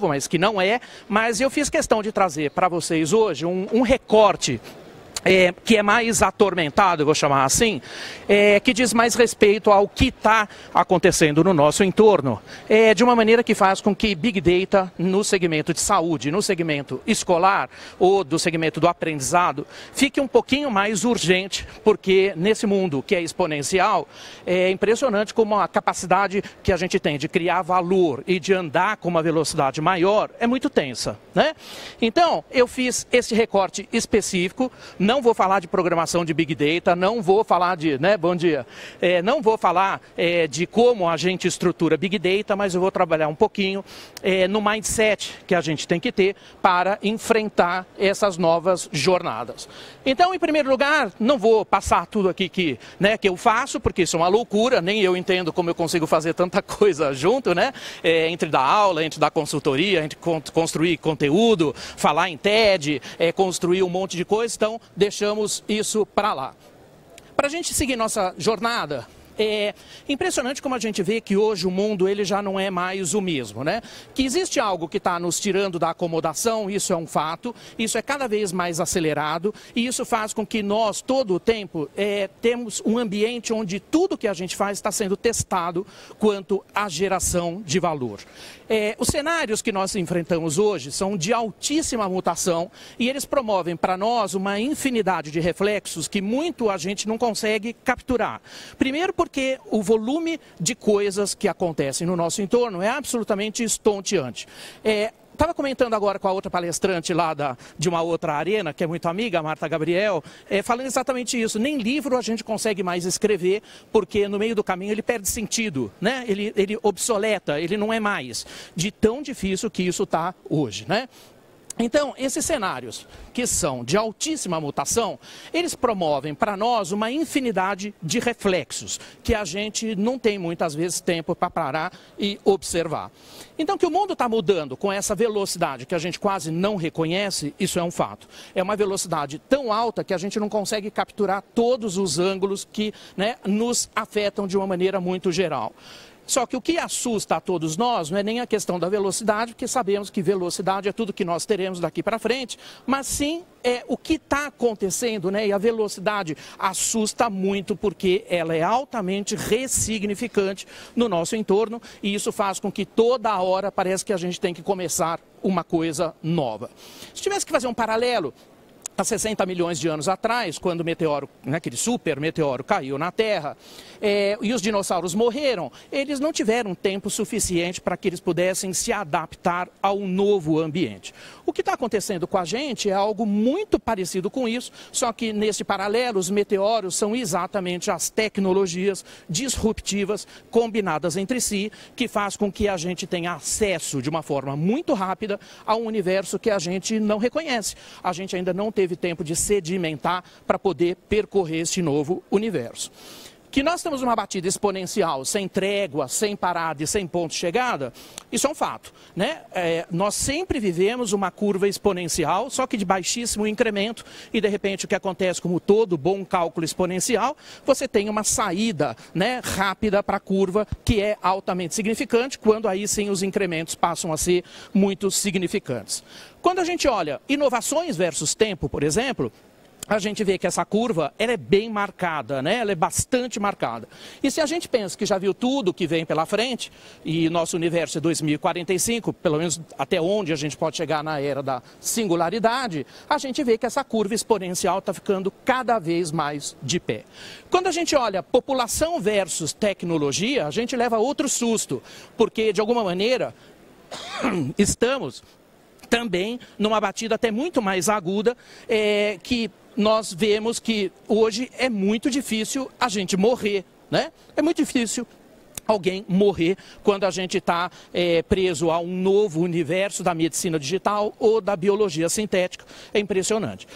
mas que não é, mas eu fiz questão de trazer para vocês hoje um recorte que é mais atormentado, eu vou chamar assim, que diz mais respeito ao que está acontecendo no nosso entorno, de uma maneira que faz com que Big Data no segmento de saúde, no segmento escolar ou do segmento do aprendizado, fique um pouquinho mais urgente, porque nesse mundo que é exponencial, é impressionante como a capacidade que a gente tem de criar valor e de andar com uma velocidade maior é muito tensa, né? Então, eu fiz esse recorte específico. Não vou falar de programação de Big Data, não vou falar de, bom dia, não vou falar de como a gente estrutura Big Data, mas eu vou trabalhar um pouquinho no mindset que a gente tem que ter para enfrentar essas novas jornadas. Então, em primeiro lugar, não vou passar tudo aqui que eu faço, porque isso é uma loucura, nem eu entendo como eu consigo fazer tanta coisa junto, entre dar aula, entre dar consultoria, entre construir conteúdo, falar em TED, construir um monte de coisa, então deixamos isso para lá. Para a gente seguir nossa jornada, é impressionante como a gente vê que hoje o mundo ele já não é mais o mesmo, Que existe algo que está nos tirando da acomodação, isso é um fato, isso é cada vez mais acelerado e isso faz com que nós, todo o tempo, temos um ambiente onde tudo que a gente faz está sendo testado quanto à geração de valor. Os cenários que nós enfrentamos hoje são de altíssima mutação e eles promovem para nós uma infinidade de reflexos que muito a gente não consegue capturar. Primeiro porque o volume de coisas que acontecem no nosso entorno é absolutamente estonteante. Estava comentando agora com a outra palestrante lá de uma outra arena, que é muito amiga, a Marta Gabriel, falando exatamente isso. Nem livro a gente consegue mais escrever, porque no meio do caminho ele perde sentido, Ele obsoleta, ele não é mais. De tão difícil que isso está hoje, Então, esses cenários, que são de altíssima mutação, eles promovem para nós uma infinidade de reflexos, que a gente não tem muitas vezes tempo para parar e observar. Então, que o mundo está mudando com essa velocidade que a gente quase não reconhece, isso é um fato. É uma velocidade tão alta que a gente não consegue capturar todos os ângulos que nos afetam de uma maneira muito geral. Só que o que assusta a todos nós não é nem a questão da velocidade, porque sabemos que velocidade é tudo que nós teremos daqui para frente, mas sim o que está acontecendo, E a velocidade assusta muito porque ela é altamente ressignificante no nosso entorno e isso faz com que toda hora parece que a gente tem que começar uma coisa nova. Se tivesse que fazer um paralelo, há 60 milhões de anos atrás, quando o meteoro, aquele super meteoro caiu na Terra, e os dinossauros morreram, eles não tiveram tempo suficiente para que eles pudessem se adaptar ao novo ambiente. O que está acontecendo com a gente é algo muito parecido com isso, só que nesse paralelo os meteoros são exatamente as tecnologias disruptivas combinadas entre si, que faz com que a gente tenha acesso de uma forma muito rápida a um universo que a gente não reconhece. A gente ainda não teve tempo de sedimentar para poder percorrer esse novo universo. Que nós temos uma batida exponencial, sem trégua, sem parada e sem ponto de chegada, isso é um fato, nós sempre vivemos uma curva exponencial, só que de baixíssimo incremento, e de repente o que acontece, como todo bom cálculo exponencial, você tem uma saída, rápida para a curva, que é altamente significante, quando aí sim os incrementos passam a ser muito significantes. Quando a gente olha inovações versus tempo, por exemplo, a gente vê que essa curva ela é bem marcada, ela é bastante marcada. E se a gente pensa que já viu tudo que vem pela frente, e nosso universo é 2045, pelo menos até onde a gente pode chegar na era da singularidade, a gente vê que essa curva exponencial está ficando cada vez mais de pé. Quando a gente olha população versus tecnologia, a gente leva outro susto, porque de alguma maneira estamos também numa batida até muito mais aguda, que nós vemos que hoje é muito difícil a gente morrer, É muito difícil alguém morrer quando a gente está preso a um novo universo da medicina digital ou da biologia sintética. É impressionante.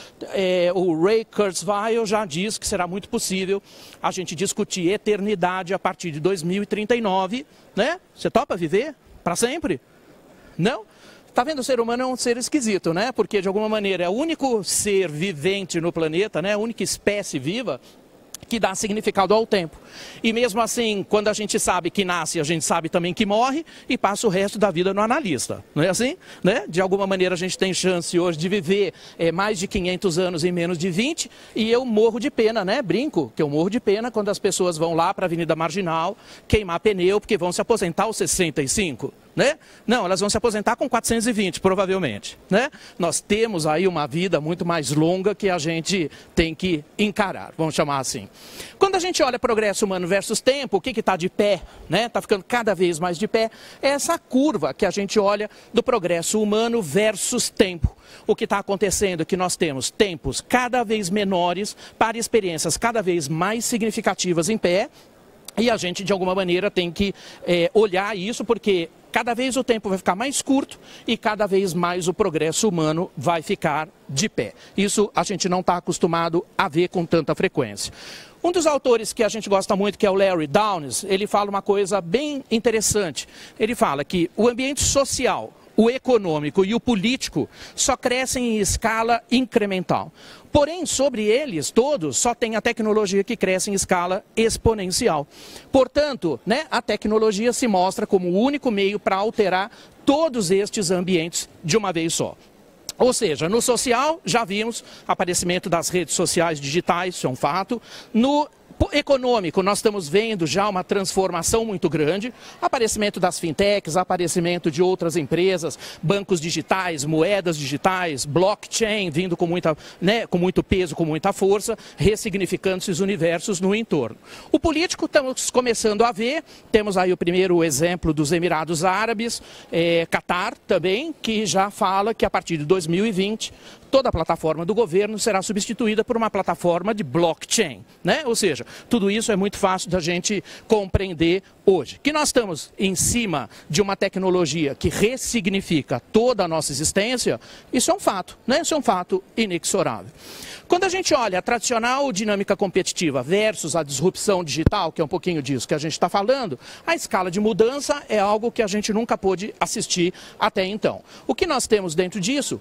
O Ray Kurzweil já diz que será muito possível a gente discutir eternidade a partir de 2039, Você topa viver para sempre? Não? Está vendo, o ser humano é um ser esquisito, Porque, de alguma maneira, é o único ser vivente no planeta, a única espécie viva que dá significado ao tempo. E mesmo assim, quando a gente sabe que nasce, a gente sabe também que morre e passa o resto da vida no analista. Não é assim? Né? De alguma maneira a gente tem chance hoje de viver mais de 500 anos em menos de 20 e eu morro de pena, né? Brinco que eu morro de pena quando as pessoas vão lá para a Avenida Marginal queimar pneu porque vão se aposentar aos 65. Né? Não, elas vão se aposentar com 420, provavelmente. Né? Nós temos aí uma vida muito mais longa que a gente tem que encarar, vamos chamar assim. Quando a gente olha progresso humano versus tempo, o que está de pé, né? Está ficando cada vez mais de pé, é essa curva que a gente olha do progresso humano versus tempo. O que está acontecendo é que nós temos tempos cada vez menores para experiências cada vez mais significativas em pé, e a gente, de alguma maneira, tem que olhar isso, porque cada vez o tempo vai ficar mais curto e cada vez mais o progresso humano vai ficar de pé. Isso a gente não está acostumado a ver com tanta frequência. Um dos autores que a gente gosta muito, que é o Larry Downes, ele fala uma coisa bem interessante. Ele fala que o ambiente social, o econômico e o político só crescem em escala incremental. Porém, sobre eles todos, só tem a tecnologia que cresce em escala exponencial. Portanto, né, a tecnologia se mostra como o único meio para alterar todos estes ambientes de uma vez só. Ou seja, no social, já vimos aparecimento das redes sociais digitais, isso é um fato. No econômico, nós estamos vendo já uma transformação muito grande, aparecimento das fintechs, aparecimento de outras empresas, bancos digitais, moedas digitais, blockchain vindo com muito peso, com muita força, ressignificando esses universos no entorno. O político estamos começando a ver, temos aí o primeiro exemplo dos Emirados Árabes, Catar também, que já fala que a partir de 2020, toda a plataforma do governo será substituída por uma plataforma de blockchain, né? Ou seja, tudo isso é muito fácil da gente compreender hoje. Que nós estamos em cima de uma tecnologia que ressignifica toda a nossa existência, isso é um fato, né? Isso é um fato inexorável. Quando a gente olha a tradicional dinâmica competitiva versus a disrupção digital, que é um pouquinho disso que a gente está falando, a escala de mudança é algo que a gente nunca pôde assistir até então. O que nós temos dentro disso?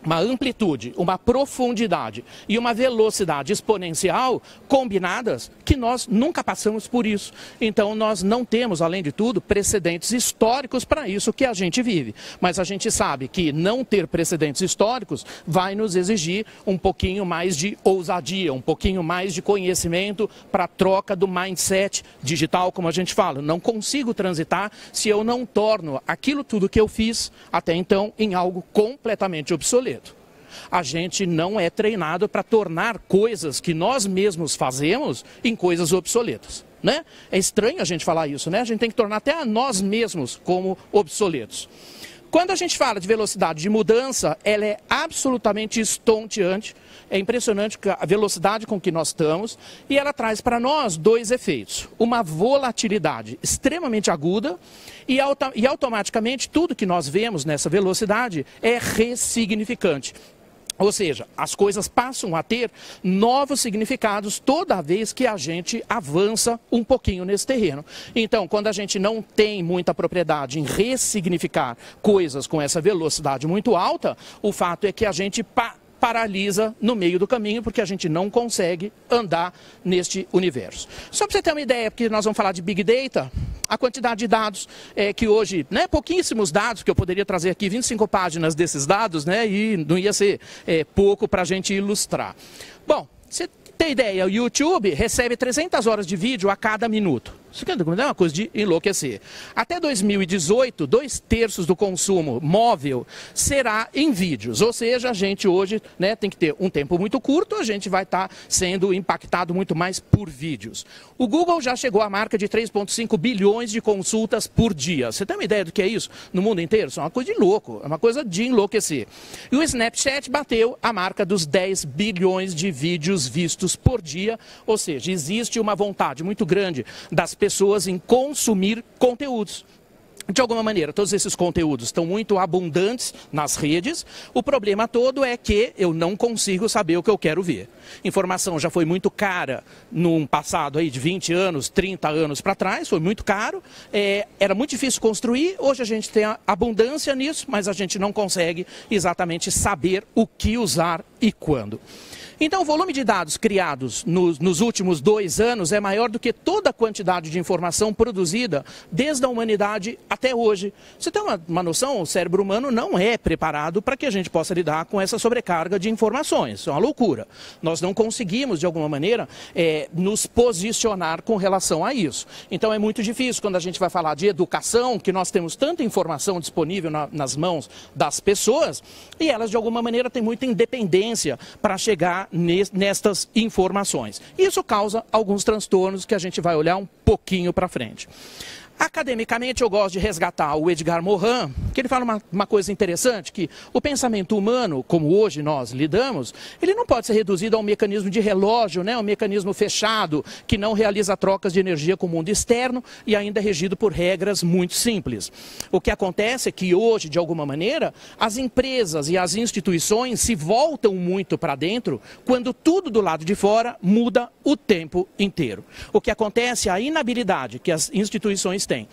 Uma amplitude, uma profundidade e uma velocidade exponencial combinadas que nós nunca passamos por isso. Então nós não temos, além de tudo, precedentes históricos para isso que a gente vive. Mas a gente sabe que não ter precedentes históricos vai nos exigir um pouquinho mais de ousadia, um pouquinho mais de conhecimento para a troca do mindset digital, como a gente fala. Não consigo transitar se eu não torno aquilo tudo que eu fiz até então em algo completamente obsoleto. A gente não é treinado para tornar coisas que nós mesmos fazemos em coisas obsoletas, né? É estranho a gente falar isso, né? A gente tem que tornar até a nós mesmos como obsoletos. Quando a gente fala de velocidade de mudança, ela é absolutamente estonteante. É impressionante a velocidade com que nós estamos e ela traz para nós dois efeitos. Uma volatilidade extremamente aguda e automaticamente tudo que nós vemos nessa velocidade é ressignificante. Ou seja, as coisas passam a ter novos significados toda vez que a gente avança um pouquinho nesse terreno. Então, quando a gente não tem muita propriedade em ressignificar coisas com essa velocidade muito alta, o fato é que a gente paralisa no meio do caminho, porque a gente não consegue andar neste universo. Só para você ter uma ideia, porque nós vamos falar de Big Data, a quantidade de dados que hoje, né, pouquíssimos dados, que eu poderia trazer aqui 25 páginas desses dados, né, e não ia ser pouco para a gente ilustrar. Bom, você tem ideia, o YouTube recebe 300 horas de vídeo a cada minuto. Isso é uma coisa de enlouquecer. Até 2018, 2/3 do consumo móvel será em vídeos. Ou seja, a gente hoje, né, tem que ter um tempo muito curto, a gente vai estar sendo impactado muito mais por vídeos. O Google já chegou à marca de 3,5 bilhões de consultas por dia. Você tem uma ideia do que é isso no mundo inteiro? Isso é uma coisa de louco, é uma coisa de enlouquecer. E o Snapchat bateu a marca dos 10 bilhões de vídeos vistos por dia. Ou seja, existe uma vontade muito grande das pessoas em consumir conteúdos. De alguma maneira, todos esses conteúdos estão muito abundantes nas redes. O problema todo é que eu não consigo saber o que eu quero ver. Informação já foi muito cara num passado aí de 20 anos, 30 anos para trás, foi muito caro. Era muito difícil construir, hoje a gente tem abundância nisso, mas a gente não consegue exatamente saber o que usar e quando. Então, o volume de dados criados nos últimos 2 anos é maior do que toda a quantidade de informação produzida desde a humanidade até hoje. Você tem uma noção? O cérebro humano não é preparado para que a gente possa lidar com essa sobrecarga de informações. Isso é uma loucura. Nós não conseguimos, de alguma maneira, nos posicionar com relação a isso. Então, é muito difícil quando a gente vai falar de educação, que nós temos tanta informação disponível nas mãos das pessoas, e elas, de alguma maneira, têm muita independência para chegar nestas informações. Isso causa alguns transtornos que a gente vai olhar um pouquinho para frente. Academicamente, eu gosto de resgatar o Edgar Morin, que ele fala uma coisa interessante, que o pensamento humano, como hoje nós lidamos, ele não pode ser reduzido a um mecanismo de relógio, né? Um mecanismo fechado, que não realiza trocas de energia com o mundo externo e ainda é regido por regras muito simples. O que acontece é que hoje, de alguma maneira, as empresas e as instituições se voltam muito para dentro, quando tudo do lado de fora muda o tempo inteiro. O que acontece é a inabilidade que as instituições têm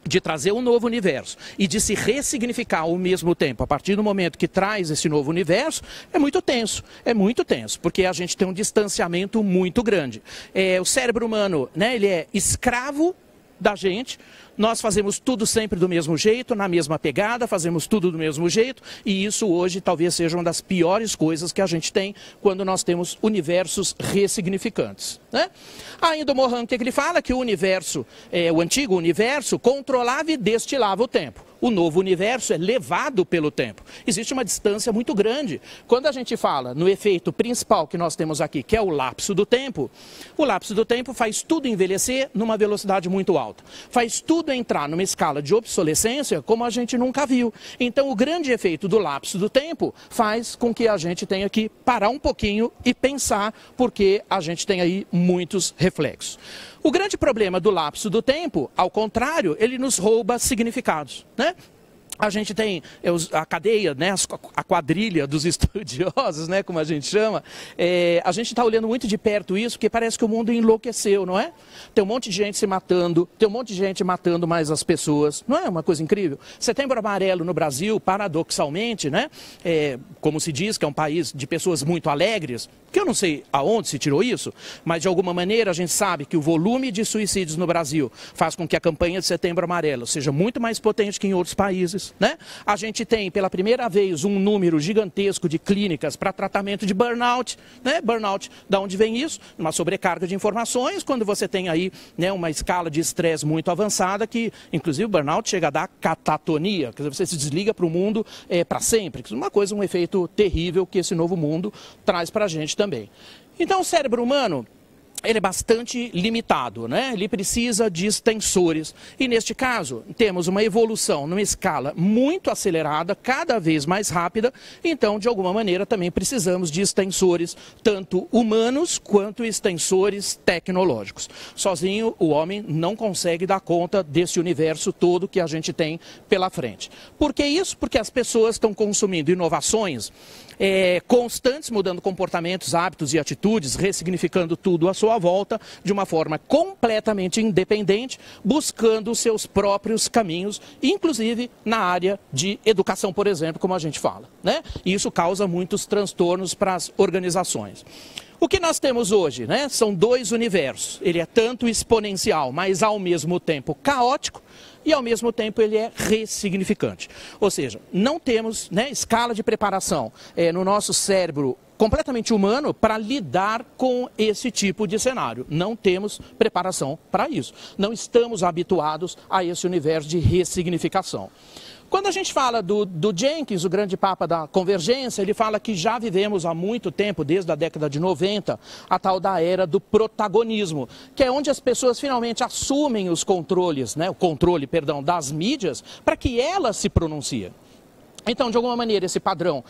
de trazer um novo universo e de se ressignificar ao mesmo tempo, a partir do momento que traz esse novo universo, é muito tenso, porque a gente tem um distanciamento muito grande. O cérebro humano, né, ele é escravo da gente. Nós fazemos tudo sempre do mesmo jeito, na mesma pegada, fazemos tudo do mesmo jeito, e isso hoje talvez seja uma das piores coisas que a gente tem quando nós temos universos ressignificantes, né? Ainda o Morin, o que ele fala? Que o universo, o antigo universo, controlava e destilava o tempo. O novo universo é levado pelo tempo. Existe uma distância muito grande. Quando a gente fala no efeito principal que nós temos aqui, que é o lapso do tempo faz tudo envelhecer numa velocidade muito alta. Faz tudo entrar numa escala de obsolescência como a gente nunca viu. Então, o grande efeito do lapso do tempo faz com que a gente tenha que parar um pouquinho e pensar, porque a gente tem aí muitos reflexos. O grande problema do lapso do tempo, ao contrário, ele nos rouba significados, né? A gente tem a cadeia, né, a quadrilha dos estudiosos, né, como a gente chama. A gente está olhando muito de perto isso, porque parece que o mundo enlouqueceu, não é? Tem um monte de gente se matando, tem um monte de gente matando mais as pessoas. Não é uma coisa incrível? Setembro Amarelo no Brasil, paradoxalmente, né, como se diz que é um país de pessoas muito alegres, que eu não sei aonde se tirou isso, mas de alguma maneira a gente sabe que o volume de suicídios no Brasil faz com que a campanha de Setembro Amarelo seja muito mais potente que em outros países, né? A gente tem pela primeira vez um número gigantesco de clínicas para tratamento de burnout, né? Burnout, da onde vem isso? Uma sobrecarga de informações, quando você tem aí, né, uma escala de estresse muito avançada, que inclusive o burnout chega a dar catatonia, quer dizer, você se desliga para o mundo para sempre. Uma coisa, um efeito terrível que esse novo mundo traz para a gente também. Então, o cérebro humano, ele é bastante limitado, né? Ele precisa de extensores. E neste caso, temos uma evolução numa escala muito acelerada, cada vez mais rápida. Então, de alguma maneira, também precisamos de extensores, tanto humanos quanto extensores tecnológicos. Sozinho, o homem não consegue dar conta desse universo todo que a gente tem pela frente. Por que isso? Porque as pessoas estão consumindo inovações constantes, mudando comportamentos, hábitos e atitudes, ressignificando tudo à sua volta de uma forma completamente independente, buscando os seus próprios caminhos, inclusive na área de educação, por exemplo, como a gente fala, né? E isso causa muitos transtornos para as organizações. O que nós temos hoje, né, são dois universos. Ele é tanto exponencial, mas ao mesmo tempo caótico, e ao mesmo tempo ele é ressignificante. Ou seja, não temos, né, escala de preparação no nosso cérebro completamente humano para lidar com esse tipo de cenário. Não temos preparação para isso. Não estamos habituados a esse universo de ressignificação. Quando a gente fala do Jenkins, o grande papa da convergência, ele fala que já vivemos há muito tempo, desde a década de 90, a tal da era do protagonismo, que é onde as pessoas finalmente assumem os controles, né, o controle, perdão, das mídias, para que elas se pronunciem. Então, de alguma maneira, esse padrão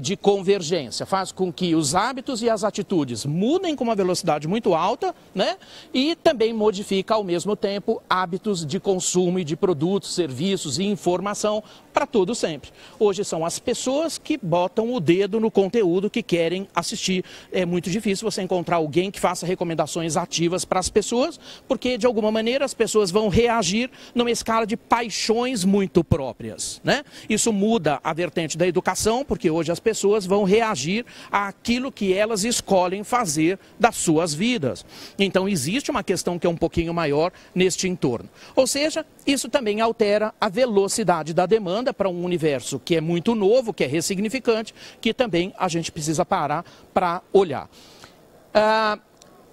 de convergência faz com que os hábitos e as atitudes mudem com uma velocidade muito alta, né? E também modifica, ao mesmo tempo, hábitos de consumo e de produtos, serviços e informação para todo sempre. Hoje são as pessoas que botam o dedo no conteúdo que querem assistir. É muito difícil você encontrar alguém que faça recomendações ativas para as pessoas, porque, de alguma maneira, as pessoas vão reagir numa escala de paixões muito próprias, né? Isso muda muda a vertente da educação, porque hoje as pessoas vão reagir àquilo que elas escolhem fazer das suas vidas. Então existe uma questão que é um pouquinho maior neste entorno. Ou seja, isso também altera a velocidade da demanda para um universo que é muito novo, que é ressignificante, que também a gente precisa parar para olhar.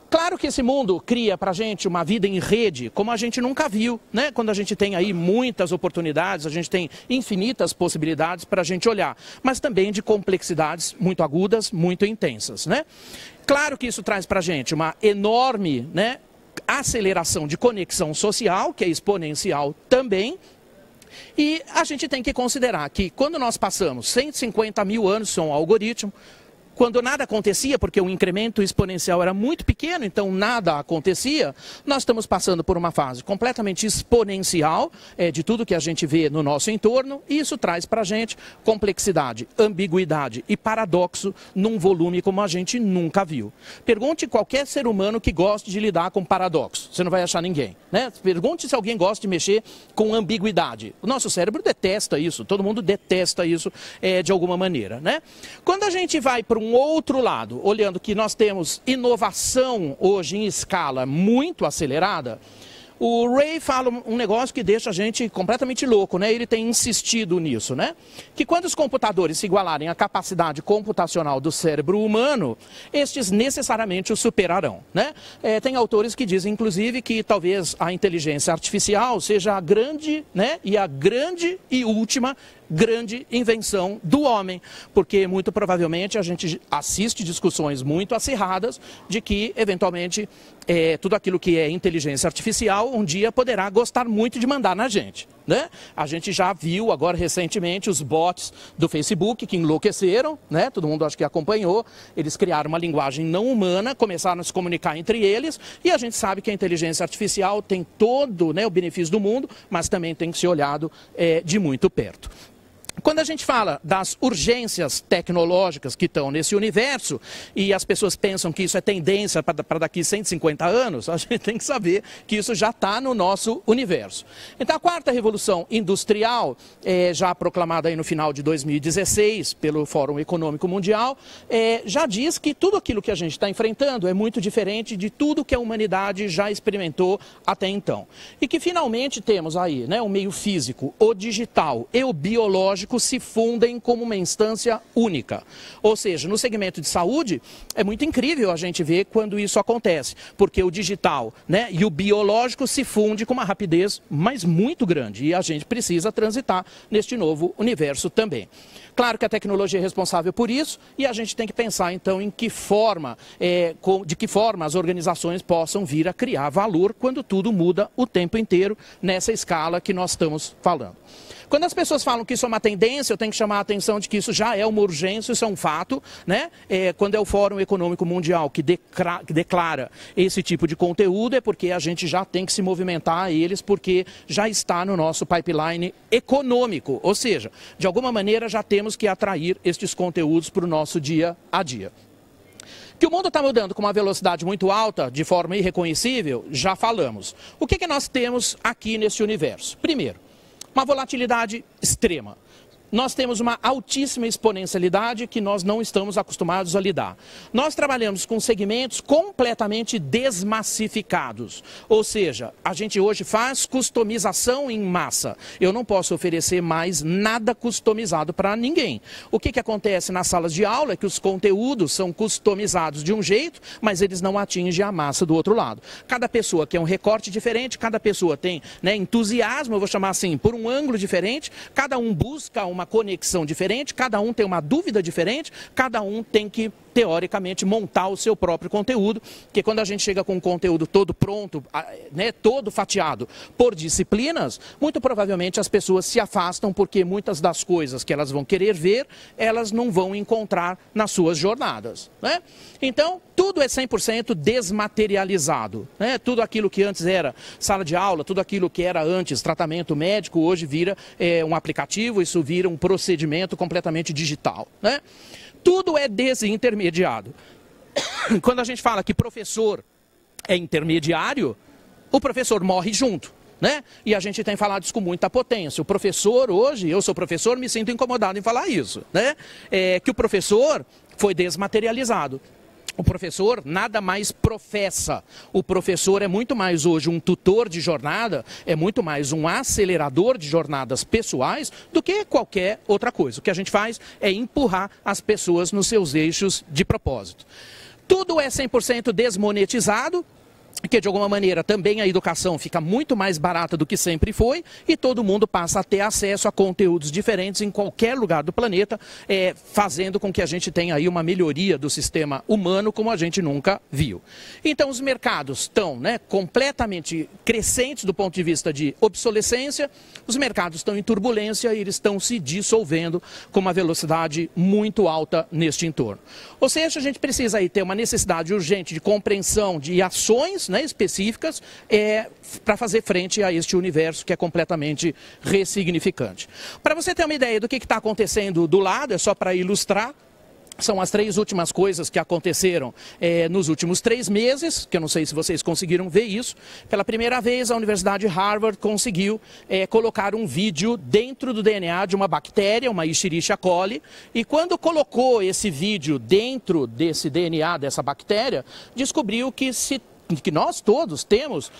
Claro que esse mundo cria para a gente uma vida em rede, como a gente nunca viu, né? Quando a gente tem aí muitas oportunidades, a gente tem infinitas possibilidades para a gente olhar, mas também de complexidades muito agudas, muito intensas, né? Claro que isso traz para a gente uma enorme, né, aceleração de conexão social, que é exponencial também. E a gente tem que considerar que quando nós passamos 150 mil anos sem um algoritmo, quando nada acontecia, porque o incremento exponencial era muito pequeno, então nada acontecia, nós estamos passando por uma fase completamente exponencial de tudo que a gente vê no nosso entorno, e isso traz para a gente complexidade, ambiguidade e paradoxo num volume como a gente nunca viu. Pergunte qualquer ser humano que goste de lidar com paradoxo, você não vai achar ninguém, né? Pergunte se alguém gosta de mexer com ambiguidade. O nosso cérebro detesta isso, todo mundo detesta isso de alguma maneira, né? Quando a gente vai para um outro lado, olhando que nós temos inovação hoje em escala muito acelerada, o Ray fala um negócio que deixa a gente completamente louco, né? Ele tem insistido nisso, né? Que quando os computadores se igualarem à capacidade computacional do cérebro humano, estes necessariamente o superarão, né? Tem autores que dizem, inclusive, que talvez a inteligência artificial seja a grande, né? E a grande e última grande invenção do homem, porque muito provavelmente a gente assiste discussões muito acirradas de que, eventualmente, tudo aquilo que é inteligência artificial um dia poderá gostar muito de mandar na gente, né? A gente já viu agora recentemente os bots do Facebook que enlouqueceram, né? Todo mundo acho que acompanhou, eles criaram uma linguagem não humana, começaram a se comunicar entre eles, e a gente sabe que a inteligência artificial tem todo, né, o benefício do mundo, mas também tem que ser olhado de muito perto. Quando a gente fala das urgências tecnológicas que estão nesse universo, e as pessoas pensam que isso é tendência para daqui 150 anos, a gente tem que saber que isso já está no nosso universo. Então a quarta revolução industrial, já proclamada aí no final de 2016 pelo Fórum Econômico Mundial, já diz que tudo aquilo que a gente está enfrentando é muito diferente de tudo que a humanidade já experimentou até então. E que finalmente temos aí, né, o meio físico, o digital e o biológico se fundem como uma instância única. Ou seja, no segmento de saúde, é muito incrível a gente ver quando isso acontece, porque o digital, né, e o biológico se fundem com uma rapidez mas muito grande, e a gente precisa transitar neste novo universo também. Claro que a tecnologia é responsável por isso, e a gente tem que pensar então em que forma, de que forma as organizações possam vir a criar valor quando tudo muda o tempo inteiro nessa escala que nós estamos falando. Quando as pessoas falam que isso é uma tendência, eu tenho que chamar a atenção de que isso já é uma urgência, isso é um fato, né? Quando é o Fórum Econômico Mundial que declara esse tipo de conteúdo, é porque a gente já tem que se movimentar a eles, porque já está no nosso pipeline econômico, ou seja, de alguma maneira já temos que atrair estes conteúdos para o nosso dia a dia. Que o mundo está mudando com uma velocidade muito alta, de forma irreconhecível, já falamos. O que nós temos aqui nesse universo? Primeiro, uma volatilidade extrema. Nós temos uma altíssima exponencialidade que nós não estamos acostumados a lidar. Nós trabalhamos com segmentos completamente desmassificados. Ou seja, a gente hoje faz customização em massa. Eu não posso oferecer mais nada customizado para ninguém. O que acontece nas salas de aula é que os conteúdos são customizados de um jeito, mas eles não atingem a massa do outro lado. Cada pessoa quer um recorte diferente, cada pessoa tem, né, entusiasmo, eu vou chamar assim, por um ângulo diferente, cada um busca uma conexão diferente, cada um tem uma dúvida diferente, cada um tem que, teoricamente, montar o seu próprio conteúdo, porque quando a gente chega com um conteúdo todo pronto, né, todo fatiado por disciplinas, muito provavelmente as pessoas se afastam, porque muitas das coisas que elas vão querer ver, elas não vão encontrar nas suas jornadas, né? Então, tudo é 100% desmaterializado, né? Tudo aquilo que antes era sala de aula, tudo aquilo que era antes tratamento médico, hoje vira um aplicativo, isso vira um procedimento completamente digital, né? Tudo é desintermediado. Quando a gente fala que professor é intermediário, o professor morre junto. né? E a gente tem falado isso com muita potência. O professor hoje, eu sou professor, me sinto incomodado em falar isso, né? Que o professor foi desmaterializado. O professor nada mais professa. O professor é muito mais hoje um tutor de jornada, é muito mais um acelerador de jornadas pessoais do que qualquer outra coisa. O que a gente faz é empurrar as pessoas nos seus eixos de propósito. Tudo é 100% desmonetizado, que de alguma maneira também a educação fica muito mais barata do que sempre foi e todo mundo passa a ter acesso a conteúdos diferentes em qualquer lugar do planeta, fazendo com que a gente tenha aí uma melhoria do sistema humano como a gente nunca viu. Então os mercados estão, né, completamente crescentes do ponto de vista de obsolescência, os mercados estão em turbulência e eles estão se dissolvendo com uma velocidade muito alta neste entorno. Ou seja, a gente precisa aí ter uma necessidade urgente de compreensão de ações, né, específicas para fazer frente a este universo que é completamente ressignificante. Para você ter uma ideia do que está acontecendo do lado, é só para ilustrar, são as 3 últimas coisas que aconteceram nos últimos 3 meses, que eu não sei se vocês conseguiram ver isso. Pela primeira vez, a Universidade de Harvard conseguiu colocar um vídeo dentro do DNA de uma bactéria, uma Escherichia coli, e quando colocou esse vídeo dentro desse DNA dessa bactéria, descobriu que nós todos temos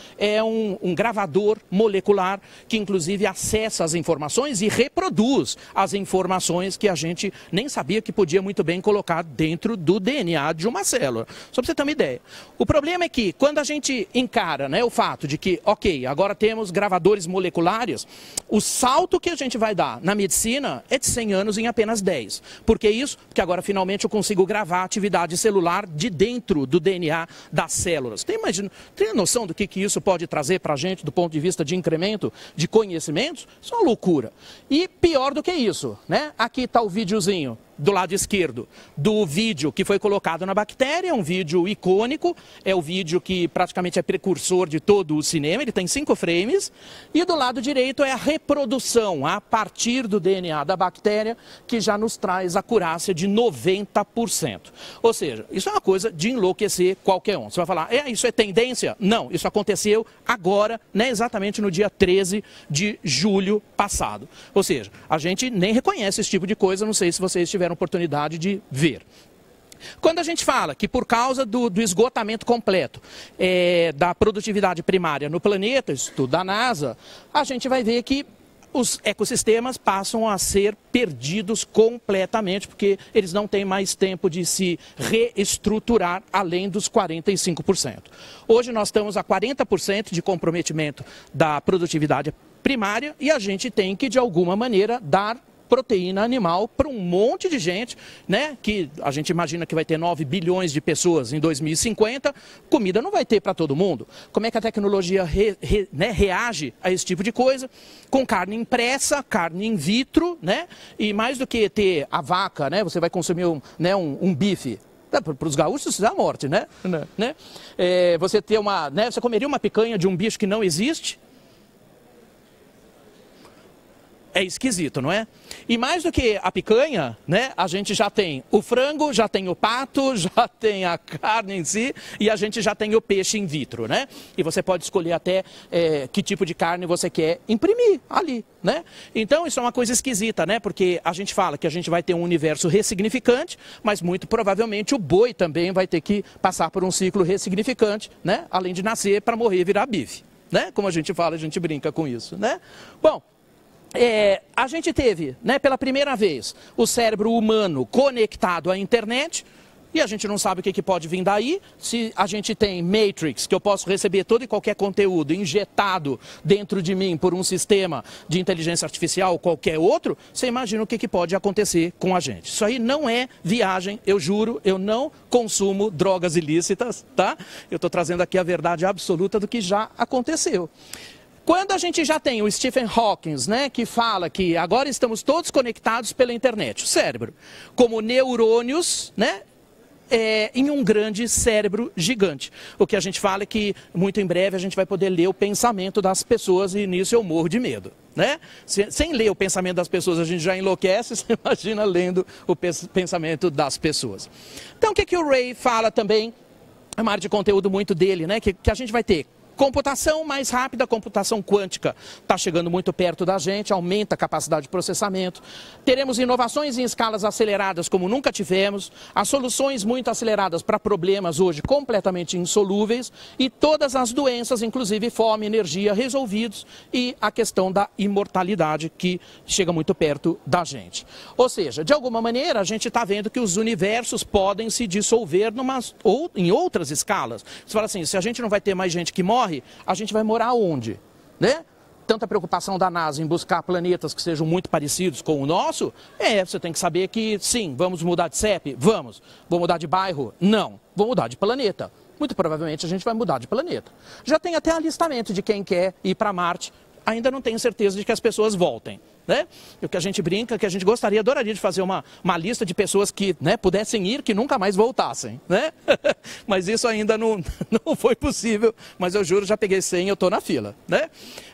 um gravador molecular que inclusive acessa as informações e reproduz as informações que a gente nem sabia que podia muito bem colocar dentro do DNA de uma célula. Só para você ter uma ideia. O problema é que quando a gente encara, né, o fato de que, ok, agora temos gravadores moleculares, o salto que a gente vai dar na medicina é de 100 anos em apenas 10. Por que isso? Porque agora finalmente eu consigo gravar a atividade celular de dentro do DNA das células. Tem noção do que isso pode trazer para a gente do ponto de vista de incremento de conhecimentos? Isso é uma loucura. E pior do que isso, né? Aqui está o videozinho do lado esquerdo do vídeo que foi colocado na bactéria, é um vídeo icônico, é o vídeo que praticamente é precursor de todo o cinema, ele tem 5 frames, e do lado direito é a reprodução a partir do DNA da bactéria, que já nos traz acurácia de 90%. Ou seja, isso é uma coisa de enlouquecer qualquer um. Você vai falar, isso é tendência? Não, isso aconteceu agora, né, exatamente no dia 13 de julho passado. Ou seja, a gente nem reconhece esse tipo de coisa, não sei se vocês tiveram oportunidade de ver. Quando a gente fala que por causa do esgotamento completo da produtividade primária no planeta, estudo da NASA, a gente vai ver que os ecossistemas passam a ser perdidos completamente, porque eles não têm mais tempo de se reestruturar além dos 45%. Hoje nós estamos a 40% de comprometimento da produtividade primária e a gente tem que, de alguma maneira, dar proteína animal para um monte de gente, né? Que a gente imagina que vai ter 9 bilhões de pessoas em 2050, comida não vai ter para todo mundo. Como é que a tecnologia reage a esse tipo de coisa? Com carne impressa, carne in vitro, né? E mais do que ter a vaca, né? Você vai consumir um bife. Para os gaúchos isso é a morte, né? Você ter você comeria uma picanha de um bicho que não existe? É esquisito, não é? E mais do que a picanha, né, a gente já tem o frango, já tem o pato, já tem a carne em si e a gente já tem o peixe in vitro, né? E você pode escolher até que tipo de carne você quer imprimir ali, né? Então isso é uma coisa esquisita, né? Porque a gente fala que a gente vai ter um universo ressignificante, mas muito provavelmente o boi também vai ter que passar por um ciclo ressignificante, né? Além de nascer para morrer e virar bife, né? Como a gente fala, a gente brinca com isso, né? Bom, a gente teve, né, pela primeira vez, o cérebro humano conectado à internet e a gente não sabe o que pode vir daí. Se a gente tem Matrix, que eu posso receber todo e qualquer conteúdo injetado dentro de mim por um sistema de inteligência artificial ou qualquer outro, você imagina o que pode acontecer com a gente. Isso aí não é viagem, eu juro, eu não consumo drogas ilícitas, tá? Eu estou trazendo aqui a verdade absoluta do que já aconteceu. Quando a gente já tem o Stephen Hawking, né, que fala que agora estamos todos conectados pela internet, o cérebro, como neurônios, né, em um grande cérebro gigante. O que a gente fala é que muito em breve a gente vai poder ler o pensamento das pessoas e nisso eu morro de medo, né? Sem ler o pensamento das pessoas a gente já enlouquece, você imagina lendo o pensamento das pessoas. Então o que o Ray fala também, é uma área de conteúdo muito dele, né, que a gente vai ter Computação mais rápida, computação quântica está chegando muito perto da gente, aumenta a capacidade de processamento. Teremos inovações em escalas aceleradas como nunca tivemos, as soluções muito aceleradas para problemas hoje completamente insolúveis e todas as doenças, inclusive fome, energia, resolvidos e a questão da imortalidade que chega muito perto da gente. Ou seja, de alguma maneira a gente está vendo que os universos podem se dissolver em outras escalas. Você fala assim, se a gente não vai ter mais gente que morre, a gente vai morar onde? Né? Tanta preocupação da NASA em buscar planetas que sejam muito parecidos com o nosso, você tem que saber que sim, vamos mudar de CEP? Vamos. Vou mudar de bairro? Não. Vou mudar de planeta. Muito provavelmente a gente vai mudar de planeta. Já tem até alistamento de quem quer ir para Marte. Ainda não tenho certeza de que as pessoas voltem. Né? E o que a gente brinca, que a gente adoraria de fazer uma lista de pessoas que, né, pudessem ir, que nunca mais voltassem. Né? Mas isso ainda não foi possível, mas eu juro, já peguei 100 e eu estou na fila. Né?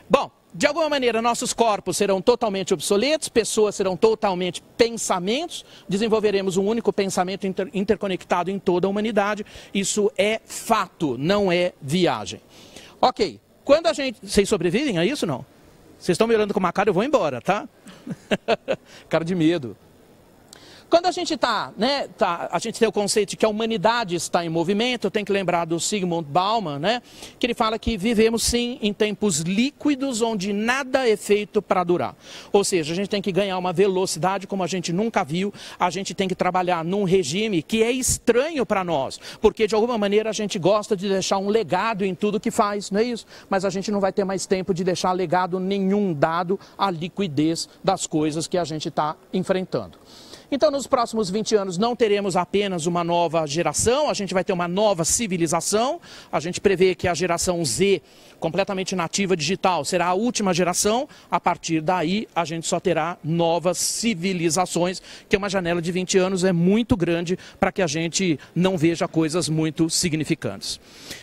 Bom, de alguma maneira nossos corpos serão totalmente obsoletos, pessoas serão totalmente pensamentos, desenvolveremos um único pensamento interconectado em toda a humanidade. Isso é fato, não é viagem. Ok, quando a gente... Vocês sobrevivem a isso, não? Vocês estão me olhando com uma cara, eu vou embora, tá? Cara de medo. Quando a gente a gente tem o conceito de que a humanidade está em movimento, eu tenho que lembrar do Zygmunt Bauman, né? Que ele fala que vivemos sim em tempos líquidos onde nada é feito para durar. Ou seja, a gente tem que ganhar uma velocidade como a gente nunca viu, a gente tem que trabalhar num regime que é estranho para nós, porque de alguma maneira a gente gosta de deixar um legado em tudo que faz, não é isso? Mas a gente não vai ter mais tempo de deixar legado nenhum dado à liquidez das coisas que a gente está enfrentando. Então, nos próximos 20 anos, não teremos apenas uma nova geração, a gente vai ter uma nova civilização. A gente prevê que a geração Z, completamente nativa digital, será a última geração. A partir daí, a gente só terá novas civilizações, que uma janela de 20 anos é muito grande para que a gente não veja coisas muito significantes.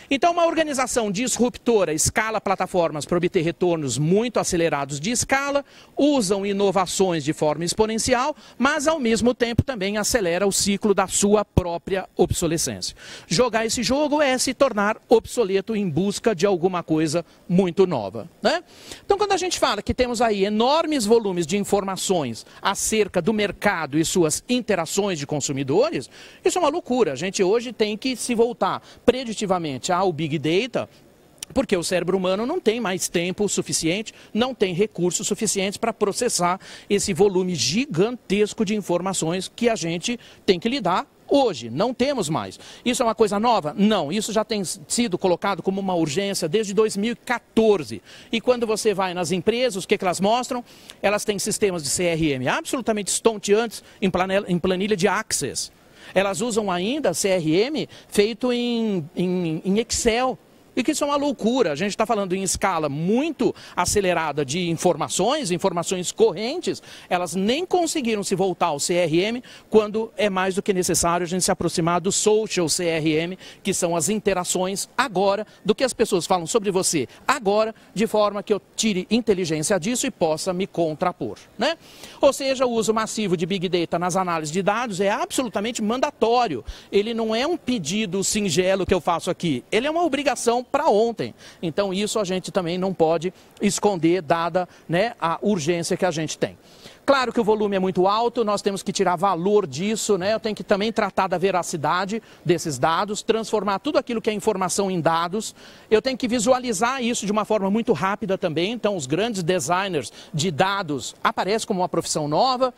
Então, uma organização disruptora escala plataformas para obter retornos muito acelerados de escala, usam inovações de forma exponencial, mas ao mesmo tempo também acelera o ciclo da sua própria obsolescência. Jogar esse jogo é se tornar obsoleto em busca de alguma coisa muito nova. Né? Então, quando a gente fala que temos aí enormes volumes de informações acerca do mercado e suas interações de consumidores, isso é uma loucura. A gente hoje tem que se voltar preditivamente ao Big Data, porque o cérebro humano não tem mais tempo suficiente, não tem recursos suficientes para processar esse volume gigantesco de informações que a gente tem que lidar hoje. Não temos mais. Isso é uma coisa nova? Não. Isso já tem sido colocado como uma urgência desde 2014. E quando você vai nas empresas, o que elas mostram? Elas têm sistemas de CRM absolutamente estonteantes em planilha de Access. Elas usam ainda CRM feito em Excel. E que isso é uma loucura. A gente está falando em escala muito acelerada de informações correntes, elas nem conseguiram se voltar ao CRM quando é mais do que necessário a gente se aproximar do social CRM, que são as interações agora, do que as pessoas falam sobre você agora, de forma que eu tire inteligência disso e possa me contrapor. Né? Ou seja, o uso massivo de Big Data nas análises de dados é absolutamente mandatório. Ele não é um pedido singelo que eu faço aqui, ele é uma obrigação para ontem. Então isso a gente também não pode esconder, dada, né, a urgência que a gente tem. Claro que o volume é muito alto, nós temos que tirar valor disso, né? Eu tenho que também tratar da veracidade desses dados, transformar tudo aquilo que é informação em dados. Eu tenho que visualizar isso de uma forma muito rápida também. Então os grandes designers de dados aparecem como uma profissão nova.